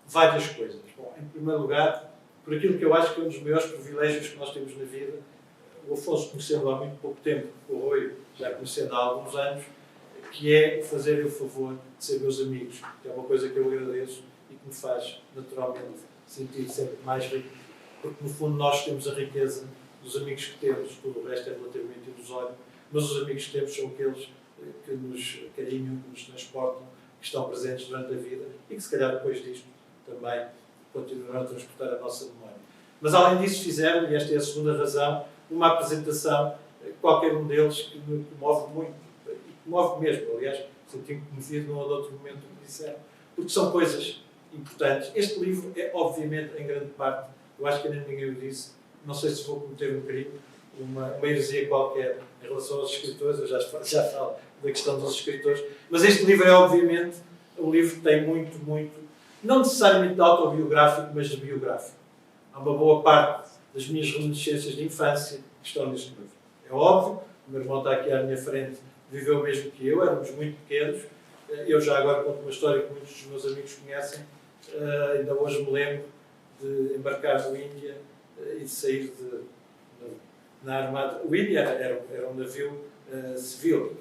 várias coisas. Bom, em primeiro lugar, por aquilo que eu acho que é um dos maiores privilégios que nós temos na vida. O Afonso conhecendo há muito pouco tempo, o Rui já conhecendo há alguns anos, que é fazer o favor de ser meus amigos, que é uma coisa que eu agradeço e que me faz, naturalmente, sentir sempre mais rico, porque, no fundo, nós temos a riqueza dos amigos que temos, tudo o resto é relativamente ilusório, mas os amigos que temos são aqueles que nos carinham, que nos transportam, que estão presentes durante a vida e que, se calhar, depois disto, também continuarão a transportar a nossa memória. Mas, além disso, fizeram, e esta é a segunda razão, uma apresentação, qualquer um deles, que me comove muito, e que move mesmo, aliás, senti-me comovido num ou outro momento que disseram, porque são coisas importantes. Este livro é, obviamente, em grande parte, eu acho que ainda ninguém o disse, não sei se vou cometer um crime, uma heresia qualquer em relação aos escritores, eu já falo da questão dos escritores, mas este livro é, obviamente, um livro que tem muito, não necessariamente autobiográfico, mas de biográfico. Há uma boa parte das minhas reminiscências de infância que estão neste livro. É óbvio, o meu irmão está aqui à minha frente, viveu o mesmo que eu, éramos muito pequenos. Eu já agora conto uma história que muitos dos meus amigos conhecem. Ainda hoje me lembro de embarcar no Índia e de sair na Armada. O Índia era um navio civil,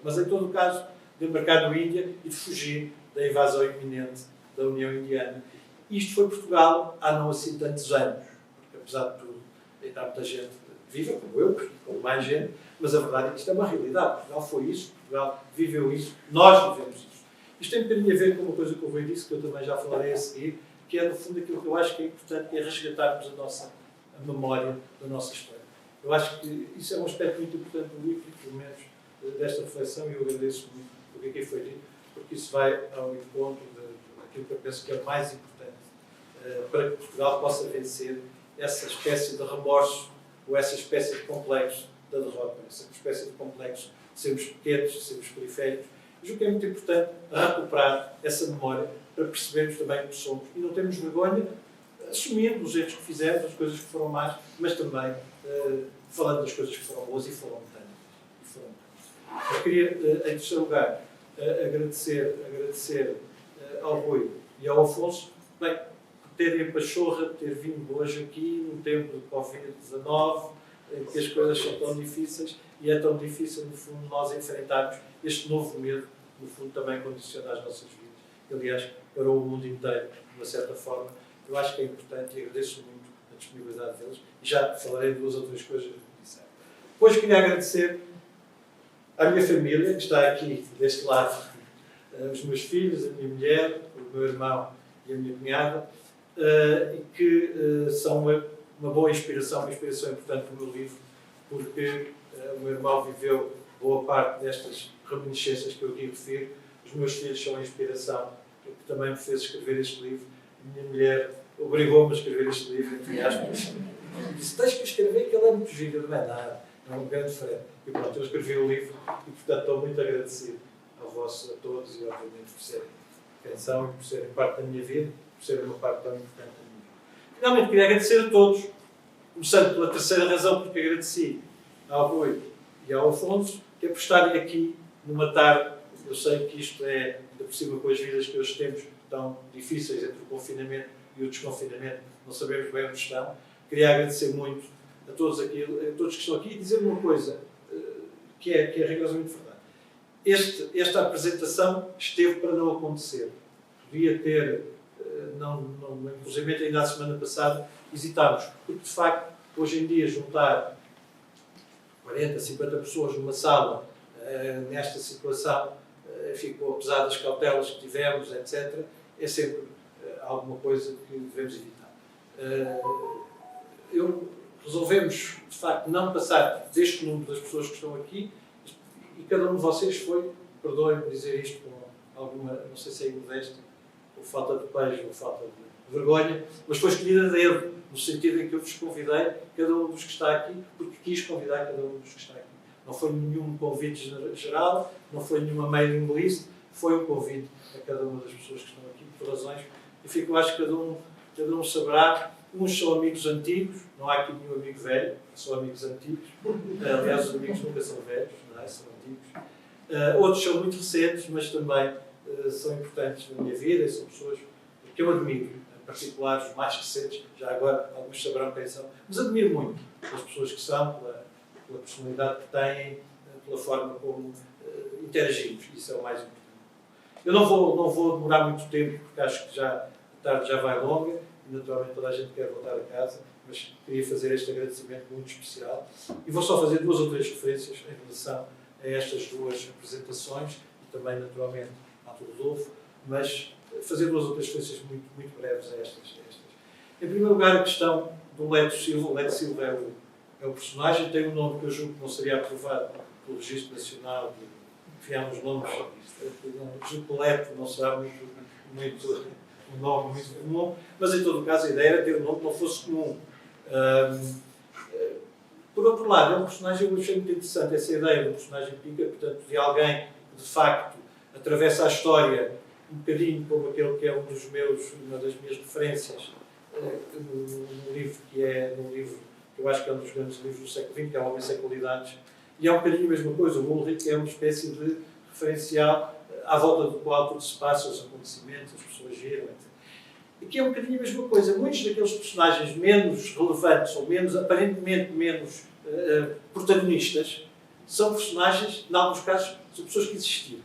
mas em todo o caso, de embarcar no Índia e de fugir da invasão iminente da União Indiana. Isto foi Portugal há não assim tantos anos, porque apesar de tudo, ainda há muita gente viva, como eu, como mais gente, mas a verdade é que isto é uma realidade. Portugal foi isso, Portugal viveu isso, nós vivemos isso. Isto tem um bocadinho a ver com uma coisa que o Rui disse, que eu também já falarei a seguir, que é, no fundo, aquilo que eu acho que é importante, que é resgatarmos a memória da nossa história. Eu acho que isso é um aspecto muito importante do livro, pelo menos desta reflexão, e eu agradeço muito o que aqui foi dito, porque isso vai ao encontro daquilo que eu penso que é o mais importante para que Portugal possa vencer essa espécie de remorso ou essa espécie de complexo da derrota, essa espécie de complexo de sermos pequenos, de sermos periféricos. Eu julgo que é muito importante recuperar essa memória para percebermos também o que somos e não termos vergonha, assumindo os erros que fizemos, as coisas que foram más, mas também falando das coisas que foram boas e foram tantas. Eu queria, em terceiro lugar, agradecer ao Rui e ao Afonso Bem, terem a pachorra de ter vindo hoje aqui, num tempo de Covid-19, em que as coisas são tão difíceis, e é tão difícil, no fundo, nós enfrentarmos este novo medo, no fundo, também condiciona as nossas vidas. Aliás, para o mundo inteiro, de uma certa forma. Eu acho que é importante e agradeço muito a disponibilidade deles. E já falarei de 2 ou 3 coisas que disseram. Depois queria agradecer à minha família, que está aqui deste lado, os meus filhos, a minha mulher, o meu irmão e a minha cunhada, e que são uma boa inspiração, uma inspiração importante para o meu livro, porque o meu irmão viveu boa parte destas reminiscências que eu aqui refiro. Os meus filhos são a inspiração que também me fez escrever este livro. A minha mulher obrigou-me a escrever este livro, entre aspas. Disse, tens que escrever, que ele é muito giro, não é nada. É um grande frente. E pronto, eu escrevi o livro e, portanto, estou muito agradecido a todos e, obviamente, por serem quem são e por serem parte da minha vida, por serem uma parte tão importante da minha vida. Finalmente, queria agradecer a todos, começando pela terceira razão, porque agradeci ao Rui e ao Afonso, que é por estarem aqui numa tarde. Eu sei que isto é, ainda por cima, com as vidas que hoje temos, tão difíceis entre o confinamento e o desconfinamento, não sabemos bem onde estão. Queria agradecer muito a todos que estão aqui e dizer uma coisa que é rigorosamente verdade. Esta apresentação esteve para não acontecer. Podia ter, inclusive ainda a semana passada, hesitámos, porque de facto, hoje em dia, juntar 40, 50 pessoas numa sala, nesta situação, apesar das cautelas que tivemos, etc., é sempre alguma coisa que devemos evitar. Resolvemos, de facto, não passar deste número das pessoas que estão aqui, e cada um de vocês foi, perdoem-me dizer isto com alguma, não sei se é modéstia, ou falta de pejo, ou falta de vergonha, mas foi escolhida a dedo, no sentido em que eu vos convidei, cada um dos que está aqui, porque quis convidar cada um dos que está aqui. Não foi nenhum convite geral, não foi nenhuma mailing list, foi um convite a cada uma das pessoas que estão aqui, por razões. Eu acho que cada um saberá. Uns são amigos antigos, não há aqui nenhum amigo velho, são amigos antigos. Aliás, os amigos nunca são velhos, não é? São antigos. Outros são muito recentes, mas também são importantes na minha vida e são pessoas que eu admiro, em particular os mais recentes, já agora alguns saberão quem são, mas admiro muito as pessoas que são, pela personalidade que têm, pela forma como interagimos. Isso é o mais importante. Eu não vou demorar muito tempo, porque acho que a tarde já vai longa, e naturalmente toda a gente quer voltar a casa, mas queria fazer este agradecimento muito especial. E vou só fazer 2 ou 3 referências em relação a estas 2 apresentações, e também, naturalmente, ao Rodolfo, mas fazer 2 ou 3 referências muito breves a estas. Em primeiro lugar, a questão do Leto Silva. O Leto Silva é o personagem, tem um nome que eu julgo que não seria aprovado pelo Registro Nacional, enfiamos nomes, julgo que o Leto não será muito um nome muito comum, mas em todo o caso a ideia era ter um nome que não fosse comum. Por outro lado, é um personagem, eu achei muito interessante essa ideia de um personagem pica, portanto, de alguém que de facto atravessa a história um bocadinho como aquele que é uma das minhas referências no livro que eu acho que é um dos grandes livros do século XX, que é O Homem Sem Qualidades, e é um bocadinho a mesma coisa. O Ulrich é uma espécie de referencial à volta do qual tudo se passa, os acontecimentos, as pessoas giram, etc. Aqui é um bocadinho a mesma coisa. Muitos daqueles personagens menos relevantes ou aparentemente menos protagonistas são personagens, em alguns casos, são pessoas que existiram.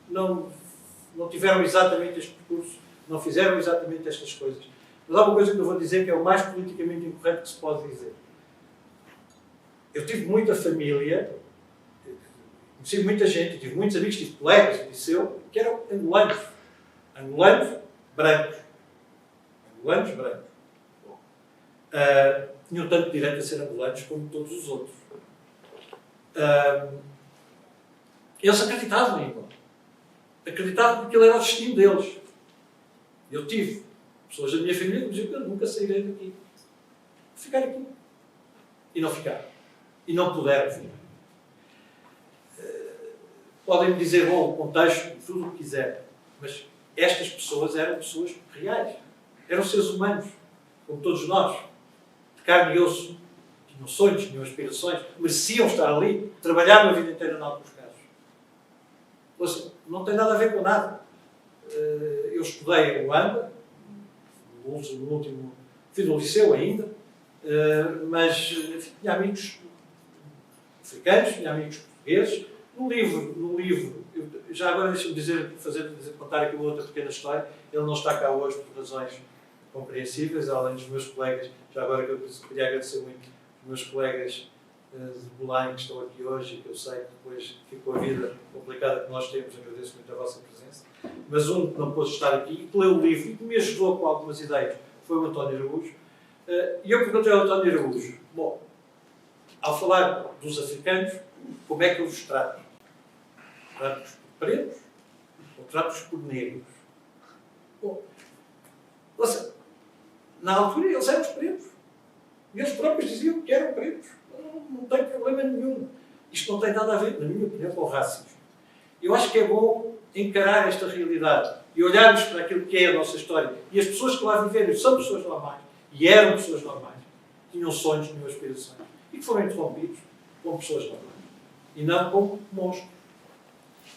Não tiveram exatamente este percurso, não fizeram exatamente estas coisas. Mas há uma coisa que eu vou dizer que é o mais politicamente incorreto que se pode dizer. Eu tive muita família, conheci muita gente, tive muitos amigos, tive colegas do liceu, que eram angolanos. Angolanos brancos. Angolanos brancos. Tinham tanto direito a ser angolanos como todos os outros. Eles acreditavam em Angola. Acreditavam porque ele era o destino deles. Eu tive pessoas da minha família que me diziam que eu nunca sairei daqui. Vou ficar aqui. E não ficaram. E não puderam vir. Podem-me dizer, bom, o contexto, tudo o que quiserem, mas estas pessoas eram pessoas reais. Eram seres humanos, como todos nós, de carne e osso. Tinham sonhos, tinham aspirações, mereciam estar ali, trabalharam a vida inteira em alguns casos. Ou seja, não tem nada a ver com nada. Eu estudei em Luanda, no último, fim do liceu ainda, mas enfim, tinha amigos africanos, tinha amigos portugueses. No livro, já agora deixa-me contar aqui uma outra pequena história. Ele não está cá hoje por razões compreensíveis, além dos meus colegas. Já agora que eu queria agradecer muito os meus colegas de Belém que estão aqui hoje e que eu sei que depois ficou a vida complicada que nós temos, agradeço muito a vossa presença. Mas um que não pôde estar aqui e que leu o livro e que me ajudou com algumas ideias foi o António Araújo. E eu perguntei ao António Araújo, bom, ao falar dos africanos, como é que eu os trato? Trato-os por pretos ou trato-os por negros? Bom, na altura eles eram os pretos. E eles próprios diziam que eram pretos. Não tem problema nenhum. Isto não tem nada a ver, na minha opinião, com o racismo. Eu acho que é bom encarar esta realidade e olharmos para aquilo que é a nossa história. E as pessoas que lá viveram são pessoas normais. E eram pessoas normais. Tinham sonhos, tinham aspirações. E que foram interrompidos como pessoas normais. E não como monstros.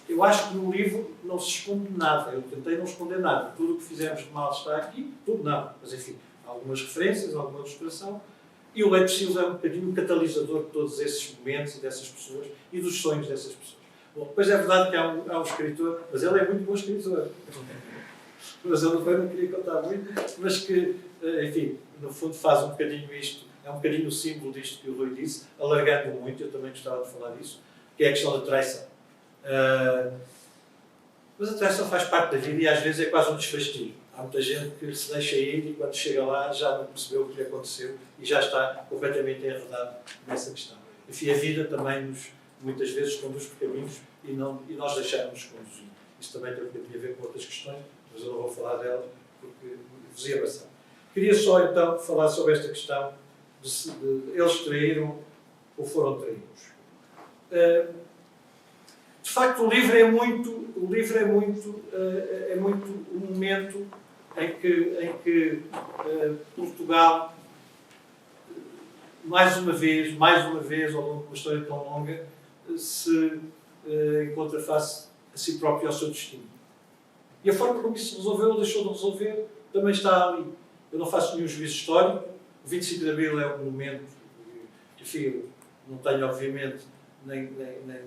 Eu acho que no livro não se esconde nada. Eu tentei não esconder nada. Tudo o que fizemos de mal está aqui. Tudo não. Mas, enfim, algumas referências, alguma ilustração. E o Leite Silva é um bocadinho o catalisador de todos esses momentos e dessas pessoas e dos sonhos dessas pessoas. Bom, depois é verdade que há um escritor, mas ele é muito bom escritor. Mas ele não queria contar muito, mas que, enfim, no fundo faz um bocadinho isto, é um bocadinho o símbolo disto que o Rui disse, alargando muito, eu também gostava de falar disso, que é a questão da traição. Mas a traição faz parte da vida e às vezes é quase um desfastilho. Há muita gente que se deixa ir e quando chega lá já não percebeu o que lhe aconteceu e já está completamente enredado nessa questão. Enfim, a vida também muitas vezes conduz por caminhos e nós deixamos-nos conduzir. Isso também tem um bocadinho a ver com outras questões, mas eu não vou falar delas porque vos ia passar. Queria só então falar sobre esta questão de eles traíram ou foram traídos. De facto, o livro é muito um momento em que Portugal, mais uma vez, ao longo de uma história tão longa, se encontra face a si próprio e ao seu destino. E a forma como isso se resolveu ou deixou de resolver também está ali. Eu não faço nenhum juízo histórico. O 25 de Abril é um momento, enfim, não tenho, obviamente, nem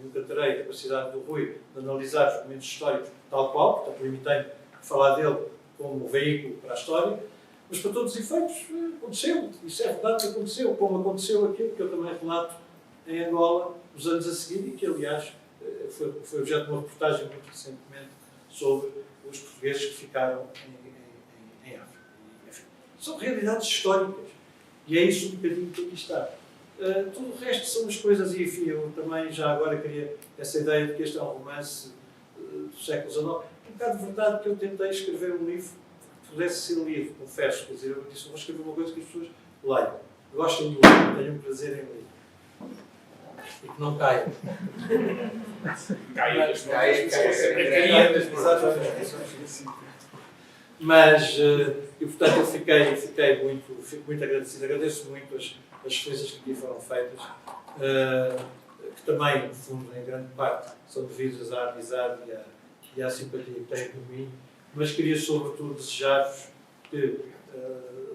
nunca terei a capacidade do Rui de analisar os momentos históricos tal qual, portanto, limitei-me a falar dele como veículo para a história, mas para todos os efeitos aconteceu, isso é verdade que aconteceu, como aconteceu aquilo que eu também relato em Angola nos anos a seguir e que, aliás, foi objeto de uma reportagem muito recentemente sobre os portugueses que ficaram em África. Enfim, são realidades históricas e é isso um bocadinho que aqui está. Tudo o resto são as coisas, e enfim, eu também já agora queria essa ideia de que este é um romance do século XIX. Um bocado de verdade que eu tentei escrever um livro que pudesse ser lido, confesso, quer dizer, eu disse, vou escrever uma coisa que as pessoas leiam, gostem de ler, tenham prazer em ler. E que não caiam. Caia. Mas, e portanto, eu fico muito agradecido, agradeço muito as referências que aqui foram feitas, que também, no fundo, em grande parte, são devidas à amizade e à simpatia que têm por mim, mas queria, sobretudo, desejar-vos que,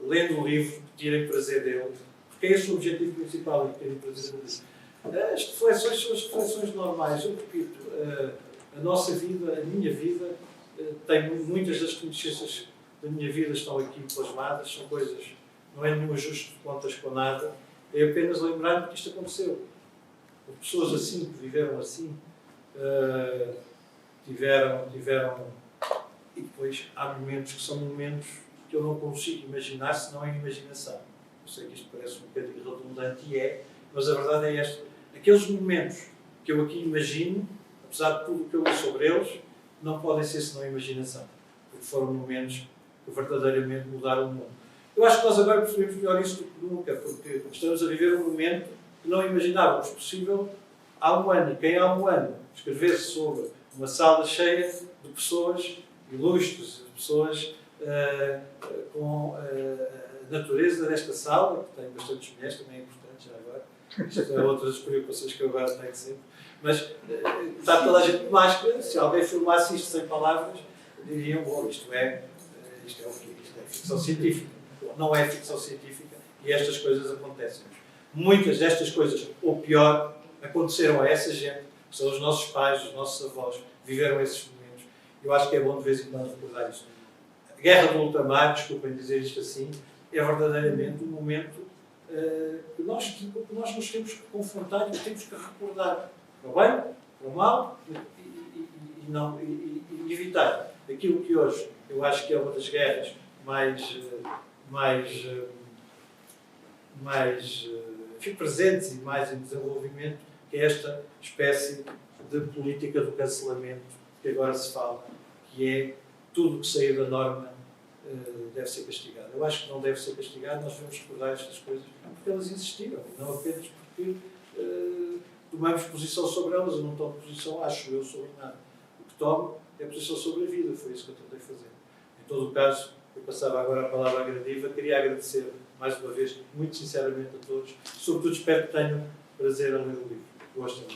lendo o livro, tirem prazer dele, porque é esse o objetivo principal, é terem prazer dele. As reflexões são as reflexões normais. Eu repito, a nossa vida, a minha vida, tem muitas das conhecências da minha vida estão aqui plasmadas, são coisas, não é nenhum ajuste de contas com nada, é apenas lembrar que isto aconteceu. Pessoas assim, que viveram assim, tiveram, e depois há momentos que são momentos que eu não consigo imaginar se não é imaginação. Eu sei que isto parece um bocadinho redundante e é, mas a verdade é esta. Aqueles momentos que eu aqui imagino, apesar de tudo o que eu li sobre eles, não podem ser senão imaginação, porque foram momentos que verdadeiramente mudaram o mundo. Eu acho que nós agora percebemos melhor isso do que nunca, porque estamos a viver um momento que não imaginávamos possível há um ano. E quem há um ano escrevesse sobre uma sala cheia de pessoas ilustres, de pessoas com a natureza desta sala, que tem bastantes mulheres, também é importante já agora. Isto é outras preocupações que eu agora tenho sempre. Mas está toda a gente de máscara. Se alguém filmasse isto sem palavras, diriam, bom, isto é isto é o quê? Isto é ficção científica. Não é ficção científica e estas coisas acontecem. Muitas destas coisas, ou pior, aconteceram a essa gente, que são os nossos pais, os nossos avós, viveram esses momentos. Eu acho que é bom de vez em quando recordar isso. A Guerra do Ultramar, desculpem dizer isto assim, é verdadeiramente um momento que nós nos temos que confrontar e que temos que recordar. Para o bem, para o mal e evitar aquilo que hoje eu acho que é uma das guerras enfim, presentes e mais em desenvolvimento, que é esta espécie de política do cancelamento que agora se fala, que é tudo que sair da norma deve ser castigado. Eu acho que não deve ser castigado, nós devemos recordar estas coisas porque elas existiram, não apenas porque tomamos posição sobre elas. Eu não tomo posição, acho eu, sobre nada. O que tomo é posição sobre a vida, foi isso que eu tentei fazer. Em todo o caso, eu passava agora a palavra à Gradiva, queria agradecer mais uma vez, muito sinceramente a todos, sobretudo espero que tenham prazer a ler o livro. Gostem.